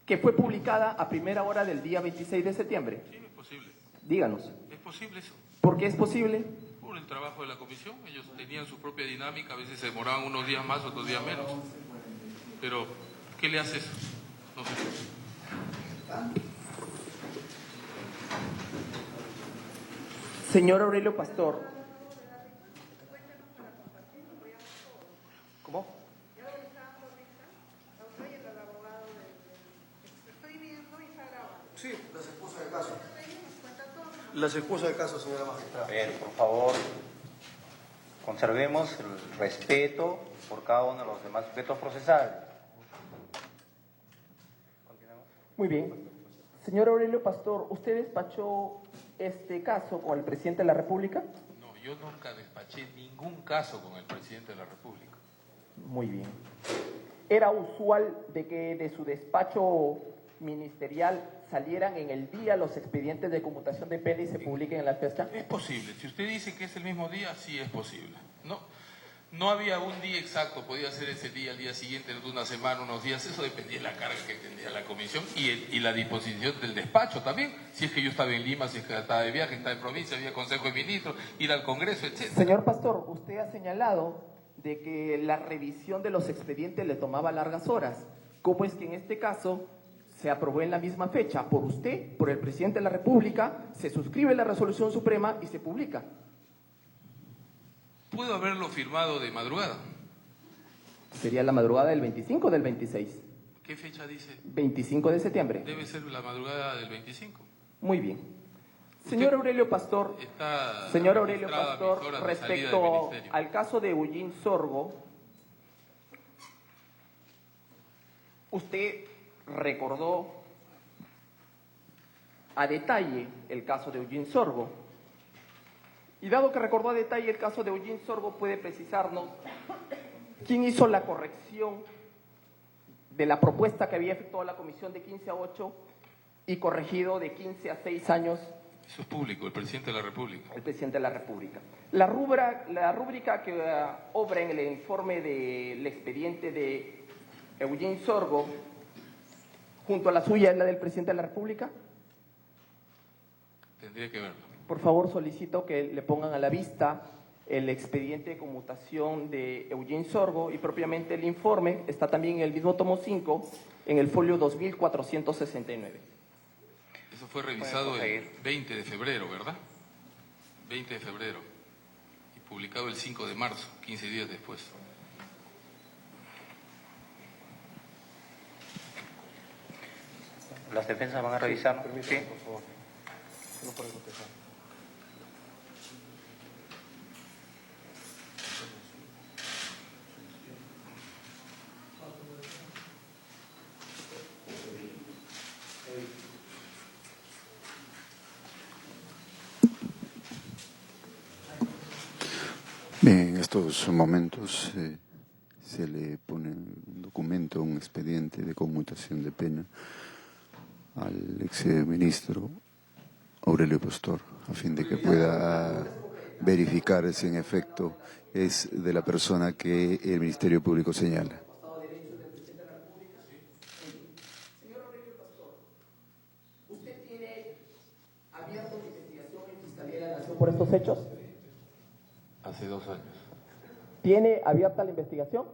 que fue publicada a primera hora del día 26 de septiembre. Sí, es posible. Díganos. Es posible eso. ¿Por qué es posible? Por el trabajo de la comisión. Ellos tenían su propia dinámica, a veces se demoraban unos días más, otros días menos. Pero, ¿qué le hace eso? No sé. Señor Aurelio Pastor. ¿Cómo? Sí, las esposas de caso. Las esposas de caso, señora magistrada. A ver, por favor, conservemos el respeto por cada uno de los demás sujetos procesales. Continuemos. Muy bien. Señor Aurelio Pastor, ¿usted despachó este caso con el presidente de la República? No, yo nunca despaché ningún caso con el presidente de la República. Muy bien. ¿Era usual de que de su despacho ministerial salieran en el día los expedientes de conmutación de pena y se publiquen en la fecha? Es posible. Si usted dice que es el mismo día, sí es posible. No había un día exacto, podía ser ese día, el día siguiente, una semana, unos días, eso dependía de la carga que tenía la comisión y la disposición del despacho también, si es que yo estaba en Lima, si es que estaba de viaje, estaba en provincia, había consejo de ministros, ir al Congreso, etc. Señor Pastor, usted ha señalado de que la revisión de los expedientes le tomaba largas horas. ¿Cómo es que en este caso se aprobó en la misma fecha por usted, por el presidente de la República, se suscribe la resolución suprema y se publica? Puedo haberlo firmado de madrugada. Sería la madrugada del 25 o del 26. ¿Qué fecha dice? 25 de septiembre. Debe ser la madrugada del 25. Muy bien. Señor Aurelio Pastor, respecto al caso de Eugene Sorgo, usted recordó a detalle el caso de Eugene Sorgo. Y dado que recordó a detalle el caso de Eugene Sorgo, puede precisarnos quién hizo la corrección de la propuesta que había efectuado la comisión de 15 a 8 y corregido de 15 a 6 años. Eso es público, el presidente de la República. El presidente de la República. La rúbrica que obra en el informe del expediente de Eugene Sorgo, junto a la suya, es la del presidente de la República. Tendría que verlo. Por favor, solicito que le pongan a la vista el expediente de conmutación de Eugene Sorgo y propiamente el informe está también en el mismo tomo 5, en el folio 2469. Eso fue revisado el 20 de febrero, ¿verdad? 20 de febrero. Y publicado el 5 de marzo, 15 días después. Las defensas van a revisar, ¿no? Permítame, Sí. por favor. No puede contestar. Bien, en estos momentos se le pone un documento, un expediente de conmutación de pena al exministro Aurelio Pastor, a fin de que pueda verificar si en efecto es de la persona que el Ministerio Público señala. Señor Aurelio Pastor, ¿usted tiene abierta una investigación en Fiscalía de la Nación por estos hechos? Hace 2 años. ¿Tiene abierta la investigación?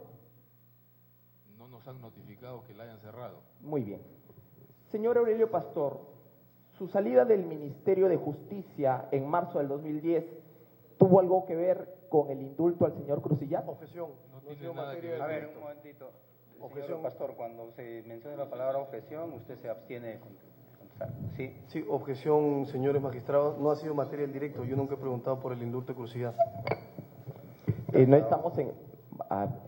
No nos han notificado que la hayan cerrado. Muy bien. Señor Aurelio Pastor, su salida del Ministerio de Justicia en marzo del 2010 tuvo algo que ver con el indulto al señor Crucillat. Objeción. No ha tiene sido nada que materia ver. del A ver, delito. un momentito. Objeción. Señor Pastor, cuando se mencione la palabra objeción, usted se abstiene de contestar. ¿Sí? Sí, objeción, señores magistrados. No ha sido materia del directo. Yo nunca he preguntado por el indulto de Crucillat. No estamos en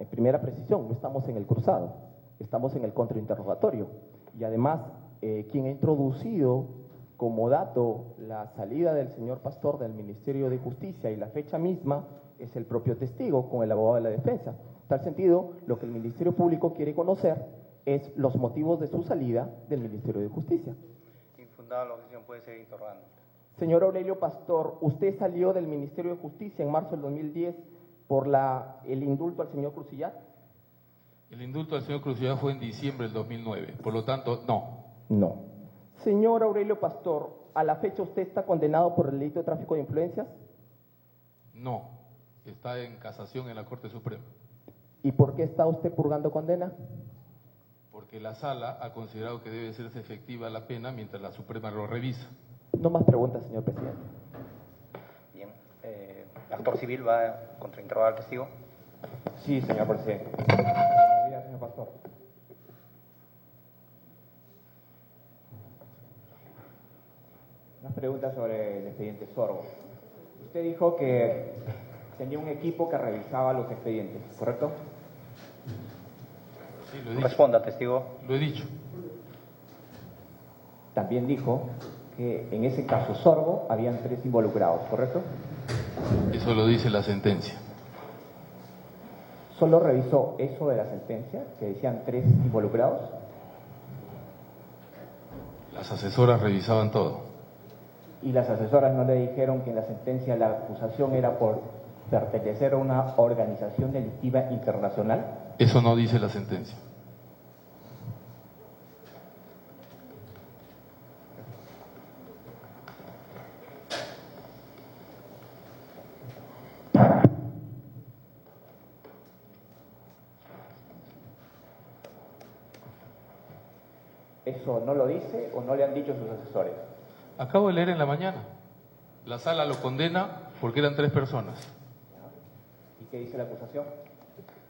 primera precisión, no estamos en el cruzado, estamos en el contrainterrogatorio. Y además, quien ha introducido como dato la salida del señor Pastor del Ministerio de Justicia y la fecha misma es el propio testigo con el abogado de la defensa. En tal sentido, lo que el Ministerio Público quiere conocer es los motivos de su salida del Ministerio de Justicia. fundada la objeción, puede seguir interrogando. Señor Aurelio Pastor, usted salió del Ministerio de Justicia en marzo del 2010 por el indulto al señor Crucillat. El indulto al señor Crucillat fue en diciembre del 2009, por lo tanto, no. No. Señor Aurelio Pastor, ¿a la fecha usted está condenado por el delito de tráfico de influencias? No, está en casación en la Corte Suprema. ¿Y por qué está usted purgando condena? Porque la Sala ha considerado que debe hacerse efectiva la pena mientras la Suprema lo revisa. No más preguntas, señor presidente. Bien. ¿Actor civil va a contrainterrogar al testigo? Sí, señor presidente. Buenos días, señor Pastor. Una pregunta sobre el expediente Sorbo. Usted dijo que tenía un equipo que revisaba los expedientes, ¿correcto? Sí, lo he dicho. Responda, testigo. Lo he dicho. También dijo que en ese caso Sorbo habían 3 involucrados, ¿correcto? Eso lo dice la sentencia. ¿Solo revisó eso de la sentencia, que decían 3 involucrados? Las asesoras revisaban todo. Y las asesoras no le dijeron que en la sentencia la acusación era por pertenecer a una organización delictiva internacional. Eso no dice la sentencia. ¿Eso no lo dice o no le han dicho sus asesores? Acabo de leer en la mañana. La Sala lo condena porque eran 3 personas. ¿Y qué dice la acusación?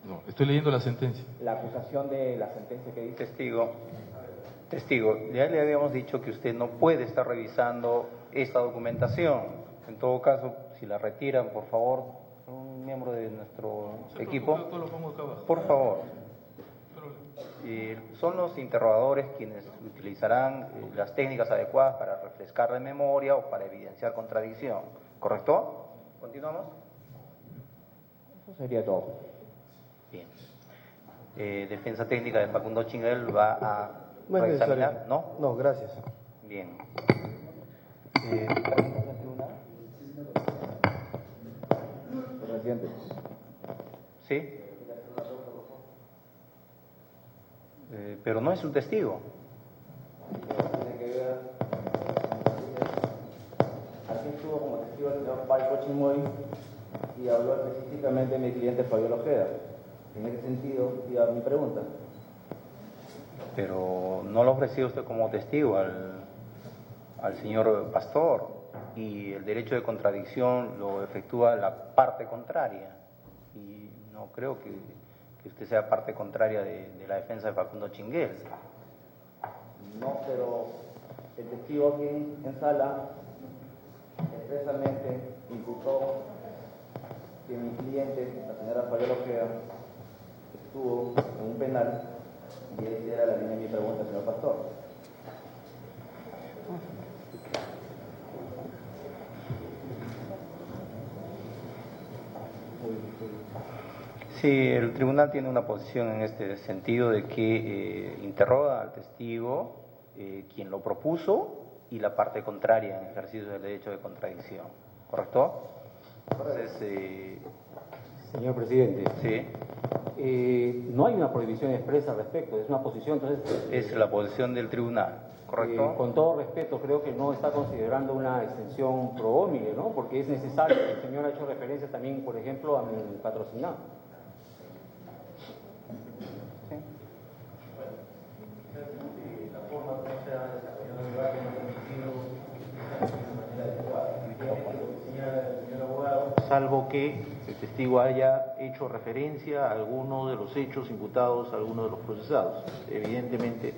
No, estoy leyendo la sentencia. La acusación de la sentencia que dice... Testigo, ya le habíamos dicho que usted no puede estar revisando esta documentación. En todo caso, si la retiran, por favor, un miembro de nuestro equipo. Todo lo pongo acá abajo. Por favor. Son los interrogadores quienes utilizarán las técnicas adecuadas para refrescar la memoria o para evidenciar contradicción. ¿Correcto? ¿Continuamos? Eso sería todo. Bien. Defensa técnica de Facundo Chinguel va a No es reexaminar, necesario. ¿no? No, gracias. Bien. ¿Preguntas del tribunal? Presidente. ¿Sí? Pero no es un testigo. Aquí estuvo como testigo el señor Paico Chimoy y habló específicamente de mi cliente Fabiola Ojeda. En ese sentido, iba mi pregunta. Pero no lo ofreció usted como testigo al señor Pastor, y el derecho de contradicción lo efectúa la parte contraria, y no creo que usted sea parte contraria de la defensa de Facundo Chinguel. No, pero el testigo aquí en sala expresamente imputó que mi cliente, la señora Fabiola Ojeda, estuvo en un penal, y esa era la línea de mi pregunta, señor Pastor. Sí, el tribunal tiene una posición en este sentido de que interroga al testigo, quien lo propuso, y la parte contraria en el ejercicio del derecho de contradicción. ¿Correcto? Entonces, Señor presidente, sí, no hay una prohibición expresa al respecto, es una posición, entonces... es la posición del tribunal, ¿correcto? con todo respeto, creo que no está considerando una extensión pro homine, ¿no? Porque es necesario, el señor ha hecho referencia también, por ejemplo, a mi patrocinado. Salvo que el testigo haya hecho referencia a alguno de los hechos imputados a alguno de los procesados. Evidentemente,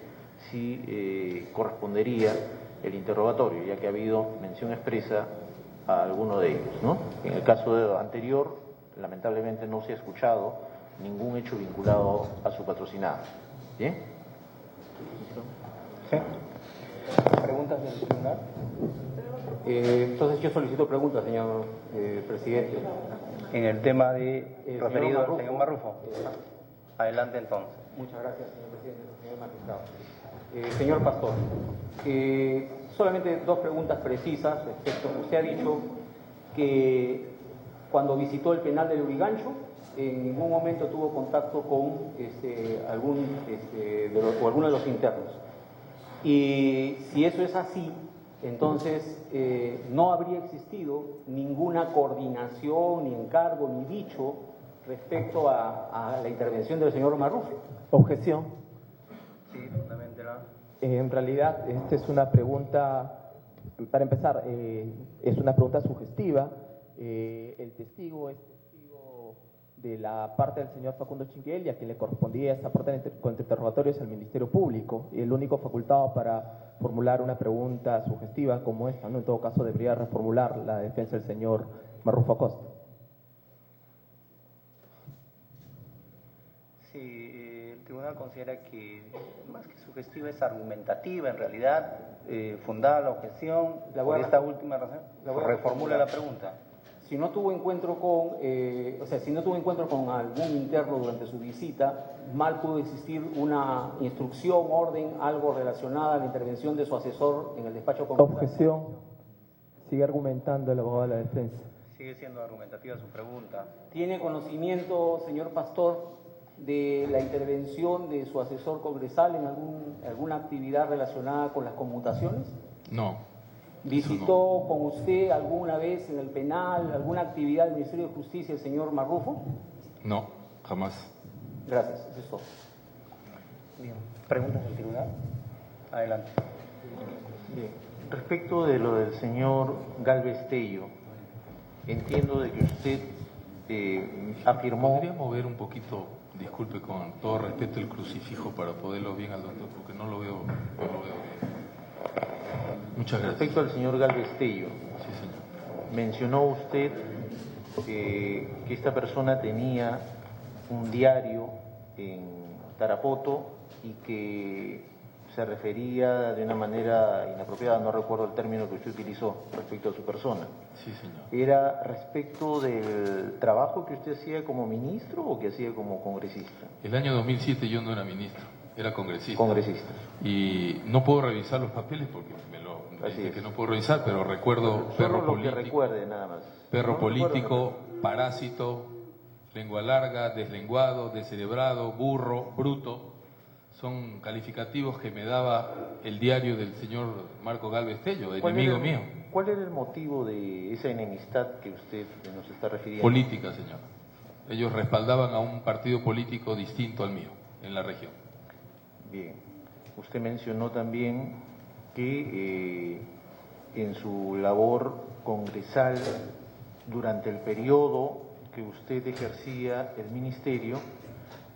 sí correspondería el interrogatorio, ya que ha habido mención expresa a alguno de ellos, ¿no? En el caso anterior, lamentablemente no se ha escuchado ningún hecho vinculado a su patrocinado. ¿Bien? ¿Sí? ¿Preguntas del tribunal? Entonces yo solicito preguntas, señor presidente. En el tema de referido al señor Marrufo. Marrufo. Adelante entonces. Muchas gracias, señor presidente, señor magistrado. Señor Pastor, solamente dos preguntas precisas respecto. Usted ha dicho que cuando visitó el penal de Lurigancho, en ningún momento tuvo contacto con alguno de los internos. Y si eso es así, entonces no habría existido ninguna coordinación, ni encargo, ni dicho respecto a la intervención del señor Marrufo. Objeción. Sí, fundamental. En realidad, esta es una pregunta, para empezar, es una pregunta sugestiva. El testigo es testigo de la parte del señor Facundo Chinguel, y a quien le correspondía esa parte de interrogatorio es el Ministerio Público, y el único facultado para formular una pregunta sugestiva como esta, ¿no? En todo caso, debería reformular la defensa del señor Marrufo Acosta. Sí, el tribunal considera que más que sugestiva es argumentativa, en realidad, fundada la objeción. Por esta última razón, reformula la pregunta. Si no tuvo encuentro con, si no tuvo encuentro con algún interno durante su visita, mal pudo existir una instrucción, orden, algo relacionada a la intervención de su asesor en el despacho congresal. Objeción. Sigue argumentando el abogado de la defensa. Sigue siendo argumentativa su pregunta. ¿Tiene conocimiento, señor Pastor, de la intervención de su asesor congresal en alguna actividad relacionada con las conmutaciones? No. ¿Visitó con usted alguna vez en el penal alguna actividad del Ministerio de Justicia el señor Marrufo? No, jamás. Gracias, eso es todo. Bien. ¿Preguntas del tribunal? Adelante. Bien. Respecto de lo del señor Galvez Tello, entiendo de que usted afirmó... ¿Podría mover un poquito, disculpe, con todo respeto, el crucifijo para poderlo bien al doctor? Porque no lo veo bien. Muchas gracias. Respecto al señor Galvez Tello, Sí, señor. mencionó usted que esta persona tenía un diario en Tarapoto y que se refería de una manera inapropiada, no recuerdo el término que usted utilizó respecto a su persona. Sí, señor. ¿Era respecto del trabajo que usted hacía como ministro o que hacía como congresista? El año 2007 yo no era ministro, era congresista. Congresista. Y no puedo revisar los papeles porque me dice que no puedo revisar, pero recuerdo perro Solo lo político. que recuerde, nada más. Perro No político, parásito, lengua larga, deslenguado, descerebrado, burro, bruto. Son calificativos que me daba el diario del señor Marco Galvez Tello, enemigo mío. ¿Cuál era el motivo de esa enemistad que usted nos está refiriendo? Política, señor. Ellos respaldaban a un partido político distinto al mío en la región. Bien. Usted mencionó también que en su labor congresal, durante el periodo que usted ejercía el ministerio,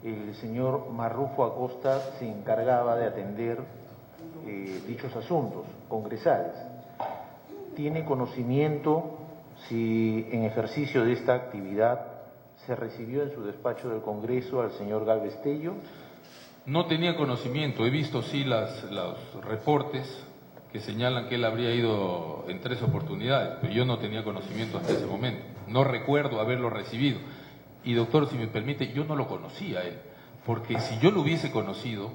el señor Marrufo Acosta se encargaba de atender dichos asuntos congresales. ¿Tiene conocimiento si en ejercicio de esta actividad se recibió en su despacho del Congreso al señor Galvez Tello? No tenía conocimiento, he visto sí los reportes que señalan que él habría ido en 3 oportunidades, pero yo no tenía conocimiento hasta ese momento. No recuerdo haberlo recibido. Y doctor, si me permite, yo no lo conocía a él, porque si yo lo hubiese conocido,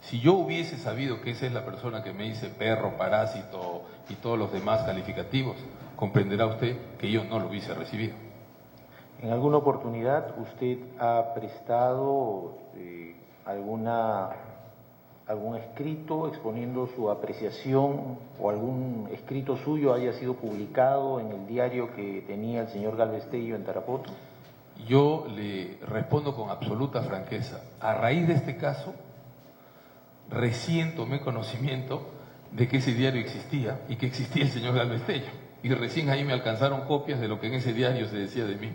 si yo hubiese sabido que esa es la persona que me dice perro, parásito y todos los demás calificativos, comprenderá usted que yo no lo hubiese recibido. ¿En alguna oportunidad usted ha prestado algún escrito exponiendo su apreciación o algún escrito suyo haya sido publicado en el diario que tenía el señor Galvez Tello en Tarapoto? Yo le respondo con absoluta franqueza. A raíz de este caso, recién tomé conocimiento de que ese diario existía y que existía el señor Galvez Tello. Y recién ahí me alcanzaron copias de lo que en ese diario se decía de mí.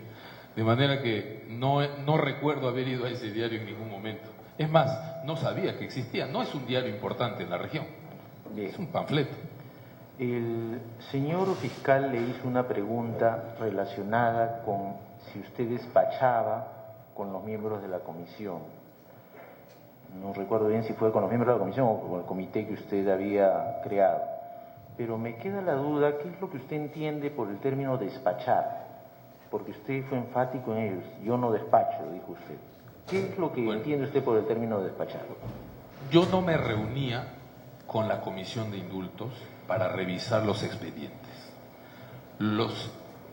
De manera que no recuerdo haber ido a ese diario en ningún momento. Es más, no sabía que existía. No es un diario importante en la región. Bien. Es un panfleto. El señor fiscal le hizo una pregunta relacionada con si usted despachaba con los miembros de la comisión. No recuerdo bien si fue con los miembros de la comisión o con el comité que usted había creado. Pero me queda la duda, ¿qué es lo que usted entiende por el término despachar? Porque usted fue enfático en ellos. Yo no despacho, dijo usted. ¿Qué es lo que entiende usted por el término despachar? Yo no me reunía con la Comisión de Indultos para revisar los expedientes.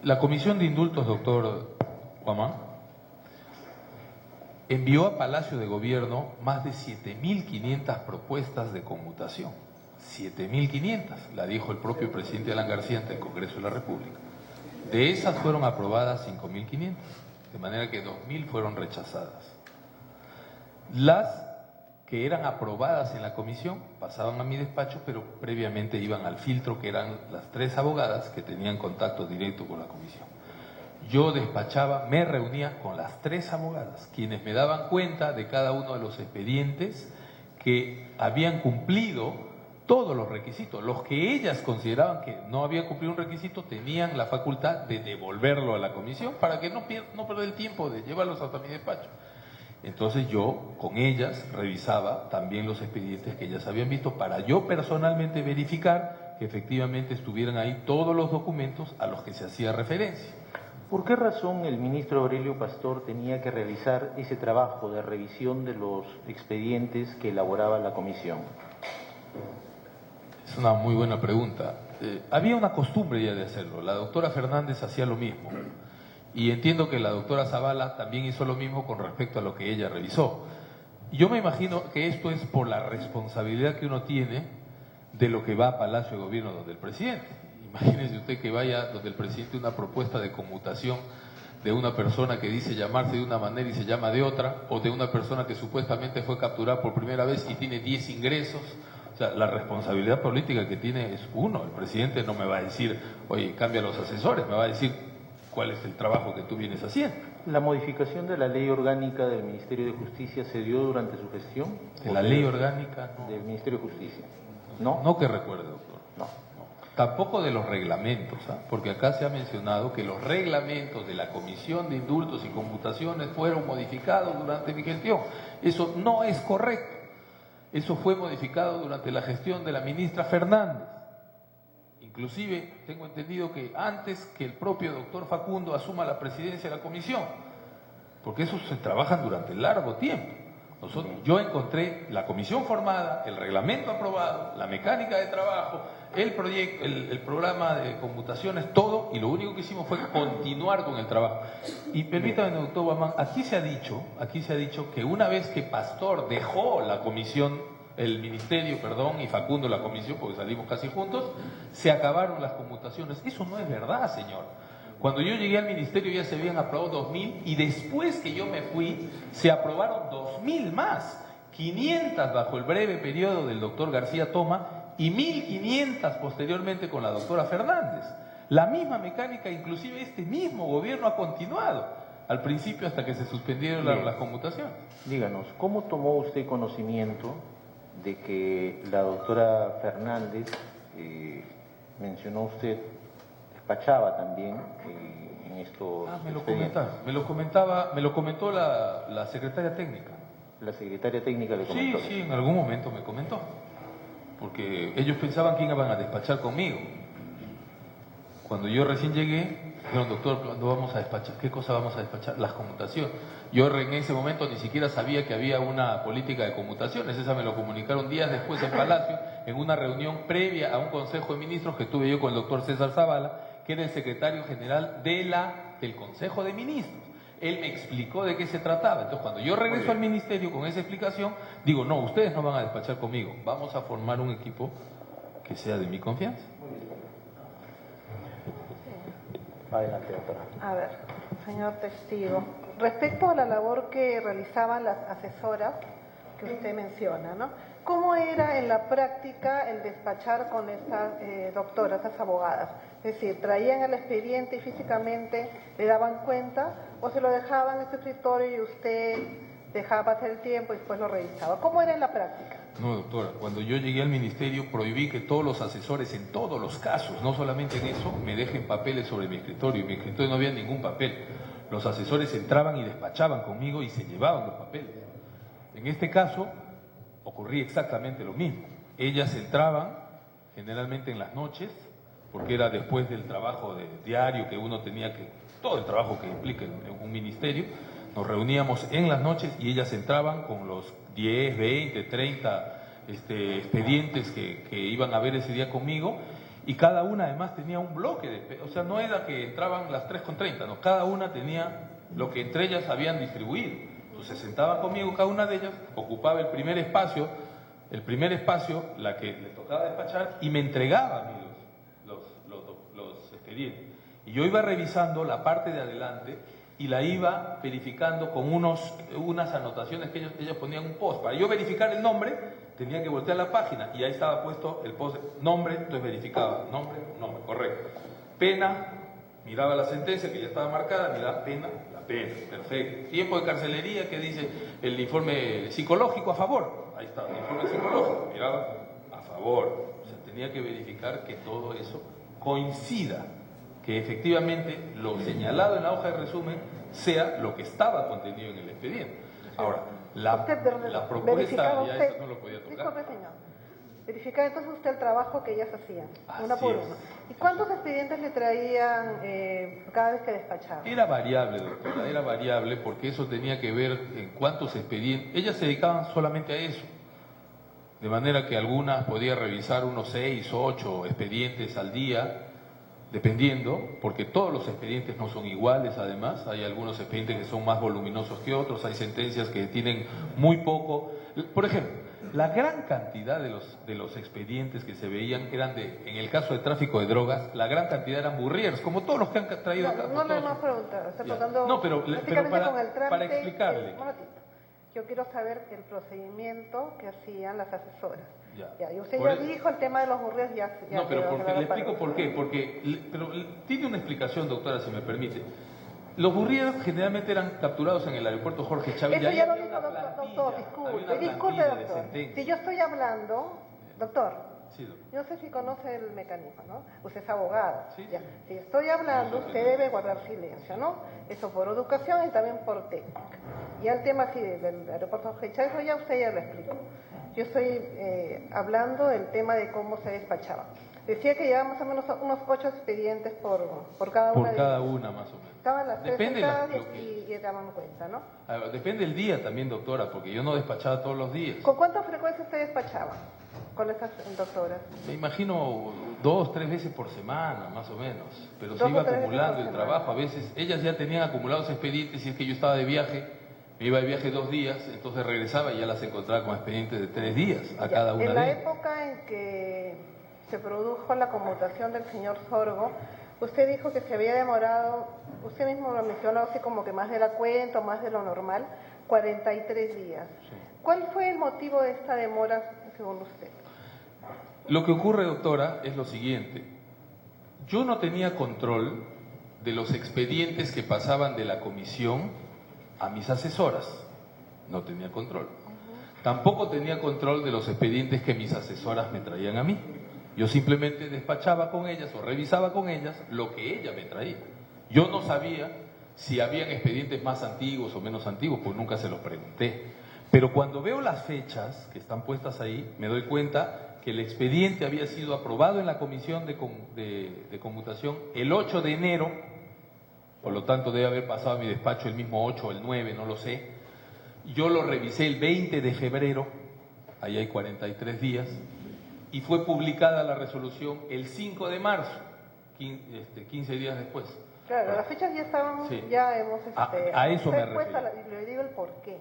La Comisión de Indultos, doctor Guamán, envió a Palacio de Gobierno más de 7.500 propuestas de conmutación. 7.500, la dijo el propio presidente Alan García ante el Congreso de la República. De esas fueron aprobadas 5.500, de manera que 2.000 fueron rechazadas. Las que eran aprobadas en la comisión pasaban a mi despacho, pero previamente iban al filtro, que eran las 3 abogadas que tenían contacto directo con la comisión. Yo despachaba, me reunía con las 3 abogadas, quienes me daban cuenta de cada uno de los expedientes que habían cumplido todos los requisitos. Los que ellas consideraban que no habían cumplido un requisito tenían la facultad de devolverlo a la comisión para que no perder el tiempo de llevarlos hasta mi despacho. Entonces yo con ellas revisaba también los expedientes que ellas habían visto para yo personalmente verificar que efectivamente estuvieran ahí todos los documentos a los que se hacía referencia. ¿Por qué razón el ministro Aurelio Pastor tenía que realizar ese trabajo de revisión de los expedientes que elaboraba la comisión? Es una muy buena pregunta. Había una costumbre ya de hacerlo. La doctora Fernández hacía lo mismo. Y entiendo que la doctora Zavala también hizo lo mismo con respecto a lo que ella revisó. Yo me imagino que esto es por la responsabilidad que uno tiene de lo que va a Palacio de Gobierno donde el presidente. Imagínese usted que vaya donde el presidente una propuesta de conmutación de una persona que dice llamarse de una manera y se llama de otra, o de una persona que supuestamente fue capturada por primera vez y tiene 10 ingresos. O sea, la responsabilidad política que tiene es uno. El presidente no me va a decir, oye, cambia los asesores, me va a decir cuál es el trabajo que tú vienes haciendo. ¿La modificación de la ley orgánica del Ministerio de Justicia se dio durante su gestión? ¿De la ley orgánica? No. Del Ministerio de Justicia. ¿No? No que recuerde, doctor. No. Tampoco de los reglamentos, porque acá se ha mencionado que los reglamentos de la Comisión de Indultos y Conmutaciones fueron modificados durante mi gestión. Eso no es correcto. Eso fue modificado durante la gestión de la ministra Fernández. Inclusive tengo entendido que antes que el propio doctor Facundo asuma la presidencia de la comisión, porque eso se trabaja durante largo tiempo. Yo encontré la comisión formada, el reglamento aprobado, la mecánica de trabajo, el proyecto, el programa de conmutaciones, todo, y lo único que hicimos fue continuar con el trabajo. Y permítame, doctor Guamán, aquí se ha dicho que una vez que Pastor dejó la comisión, el ministerio, perdón, y Facundo la comisión, porque salimos casi juntos, se acabaron las conmutaciones. Eso no es verdad, señor. Cuando yo llegué al ministerio ya se habían aprobado 2.000 y después que yo me fui se aprobaron 2.000 más, 500 bajo el breve periodo del doctor García Toma y 1.500 posteriormente con la doctora Fernández. La misma mecánica, inclusive este mismo gobierno ha continuado, al principio hasta que se suspendieron las conmutaciones. Díganos, ¿cómo tomó usted conocimiento de que la doctora Fernández, mencionó usted, despachaba también en estos me lo comentó la secretaria técnica. ¿La secretaria técnica le comentó? Sí, en algún momento me comentó, porque ellos pensaban que iban a despachar conmigo. Cuando yo recién llegué, dijeron, doctor, ¿cuándo vamos a despachar? ¿Qué cosa vamos a despachar? Las conmutaciones. Yo en ese momento ni siquiera sabía que había una política de conmutaciones. Esa me lo comunicaron días después en Palacio, en una reunión previa a un consejo de ministros que tuve yo con el doctor César Zavala, que era el secretario general del Consejo de Ministros. Él me explicó de qué se trataba. Entonces, cuando yo regreso al ministerio con esa explicación, digo, no, ustedes no van a despachar conmigo. Vamos a formar un equipo que sea de mi confianza. Adelante, doctora. A ver, señor testigo, respecto a la labor que realizaban las asesoras que usted menciona, ¿no? ¿Cómo era en la práctica el despachar con estas doctoras, estas abogadas? Es decir, ¿traían el expediente y físicamente le daban cuenta o se lo dejaban en su escritorio y usted dejaba pasar el tiempo y después lo revisaba? ¿Cómo era en la práctica? No, doctora, cuando yo llegué al ministerio prohibí que todos los asesores en todos los casos, no solamente en eso, me dejen papeles sobre mi escritorio. En mi escritorio no había ningún papel. Los asesores entraban y despachaban conmigo y se llevaban los papeles. En este caso ocurría exactamente lo mismo. Ellas entraban generalmente en las noches, porque era después del trabajo diario que uno tenía que, todo el trabajo que implica en un ministerio. Nos reuníamos en las noches y ellas entraban con los 10, 20, 30 expedientes que iban a ver ese día conmigo, y cada una además tenía un bloque, o sea, no era que entraban las 3:30, no, cada una tenía lo que entre ellas habían distribuido. Entonces se sentaban conmigo, cada una de ellas ocupaba el primer espacio, la que le tocaba despachar, y me entregaba a mí los expedientes. Y yo iba revisando la parte de adelante y la iba verificando con unas anotaciones que ellos ponían un post. Para yo verificar el nombre, tenía que voltear la página y ahí estaba puesto el post, nombre, entonces verificaba, nombre, correcto. Pena, miraba la sentencia que ya estaba marcada, miraba pena, la pena, perfecto. Tiempo de carcelería, que dice el informe psicológico a favor, ahí está, el informe psicológico, miraba a favor. O sea, tenía que verificar que todo eso coincida, que efectivamente lo señalado en la hoja de resumen sea lo que estaba contenido en el expediente. Ahora, la propuesta, ya eso no lo podía tocar. Disculpe, señor. Verificar entonces usted el trabajo que ellas hacían, una por una. ¿Y cuántos expedientes le traían cada vez que despachaban? Era variable, doctora, era variable, porque eso tenía que ver en cuántos expedientes. Ellas se dedicaban solamente a eso. De manera que algunas podían revisar unos 6, 8 expedientes al día, dependiendo, porque todos los expedientes no son iguales. Además, hay algunos expedientes que son más voluminosos que otros, hay sentencias que tienen muy poco. Por ejemplo, la gran cantidad de los expedientes que se veían eran en el caso de tráfico de drogas, la gran cantidad eran burriers, como todos los que han traído acá. No le hemos preguntado, está tocando. No, pero para explicarle. Yo quiero saber el procedimiento que hacían las asesoras. Y usted ya dijo el tema de los burriers, no, pero le explico por qué. Pero tiene una explicación, doctora, si me permite. Los burriers generalmente eran capturados en el aeropuerto Jorge Chávez. Eso ya lo dijo, doctor, disculpe, doctor. Si yo estoy hablando, doctor, yo no sé si conoce el mecanismo, ¿no? Usted es abogado. Si estoy hablando, usted debe guardar silencio, ¿no? Eso por educación y también por técnica. Y el tema así del aeropuerto Jorge Chávez, eso ya usted ya lo explicó. Yo estoy hablando del tema de cómo se despachaba. Decía que llevaba más o menos unos 8 expedientes por cada una. Por cada una, más o menos. Estaban las 3 y daban cuenta, ¿no? Depende del día también, doctora, porque yo no despachaba todos los días. ¿Con cuánta frecuencia usted despachaba con esas doctoras? Me imagino 2, 3 veces por semana, más o menos. Pero se iba acumulando el trabajo. A veces ellas ya tenían acumulados expedientes, y es que yo estaba de viaje. Me iba de viaje 2 días, entonces regresaba y ya las encontraba con expedientes de 3 días a cada una de ellas. En la época en que se produjo la conmutación del señor Sorgo, usted dijo que se había demorado, usted mismo lo mencionó así como que más de la cuenta, más de lo normal, 43 días. Sí. ¿Cuál fue el motivo de esta demora según usted? Lo que ocurre, doctora, es lo siguiente. Yo no tenía control de los expedientes que pasaban de la comisión a mis asesoras, no tenía control. Tampoco tenía control de los expedientes que mis asesoras me traían a mí. Yo simplemente despachaba con ellas o revisaba con ellas lo que ella me traía. Yo no sabía si habían expedientes más antiguos o menos antiguos, pues nunca se los pregunté. Pero cuando veo las fechas que están puestas ahí, me doy cuenta que el expediente había sido aprobado en la comisión de conmutación el 8 de enero, por lo tanto debe haber pasado a mi despacho el mismo 8 o el 9, no lo sé. Yo lo revisé el 20 de febrero, ahí hay 43 días, y fue publicada la resolución el 5 de marzo, 15 días después. Claro, las fechas ya estaban, ya hemos... a eso me refiero. Le digo el porqué.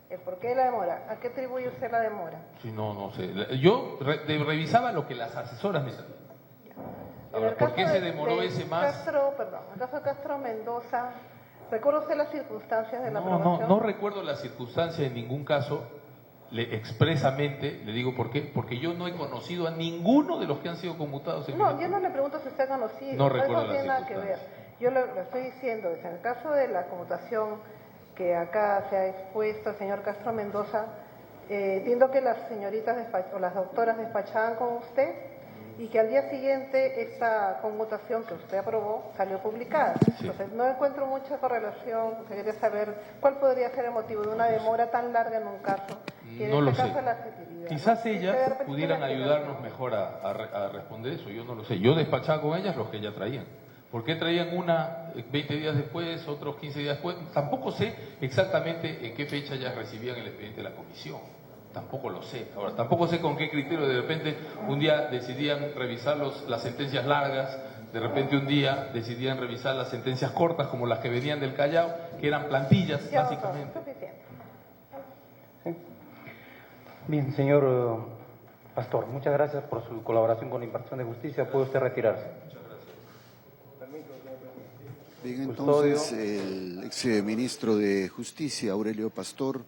El porqué de la demora. ¿A qué atribuye usted la demora? Sí, no sé. Yo revisaba lo que las asesoras me traían. Ahora, ¿por qué se demoró ese más? En el caso de Castro Mendoza, ¿recuerda usted las circunstancias de la aprobación? No recuerdo las circunstancias en ningún caso. Expresamente le digo por qué, porque yo no he conocido a ninguno de los que han sido conmutados. Yo no le pregunto si usted ha conocido. No recuerdo no tiene nada que ver. Yo le estoy diciendo, en el caso de la conmutación que acá se ha expuesto el señor Castro Mendoza, entiendo que las señoritas o las doctoras despachaban con usted y que al día siguiente esta conmutación que usted aprobó salió publicada. Sí. Entonces no encuentro mucha correlación. Quería saber cuál podría ser el motivo de una demora tan larga en un caso. No lo sé. Quizás ellas pudieran ayudarnos mejor a responder eso. Yo no lo sé. Yo despachaba con ellas los que ellas traían. ¿Por qué traían una 20 días después, otros 15 días después? Tampoco sé exactamente en qué fecha ya recibían el expediente de la comisión. tampoco lo sé. Ahora, tampoco sé con qué criterio de repente un día decidían revisar las sentencias largas, de repente un día decidían revisar las sentencias cortas como las que venían del Callao, que eran plantillas Ya, básicamente. suficiente. Bien, señor Pastor, muchas gracias por su colaboración con la impartición de justicia. Puede usted retirarse. Bien, entonces el exministro de Justicia, Aurelio Pastor,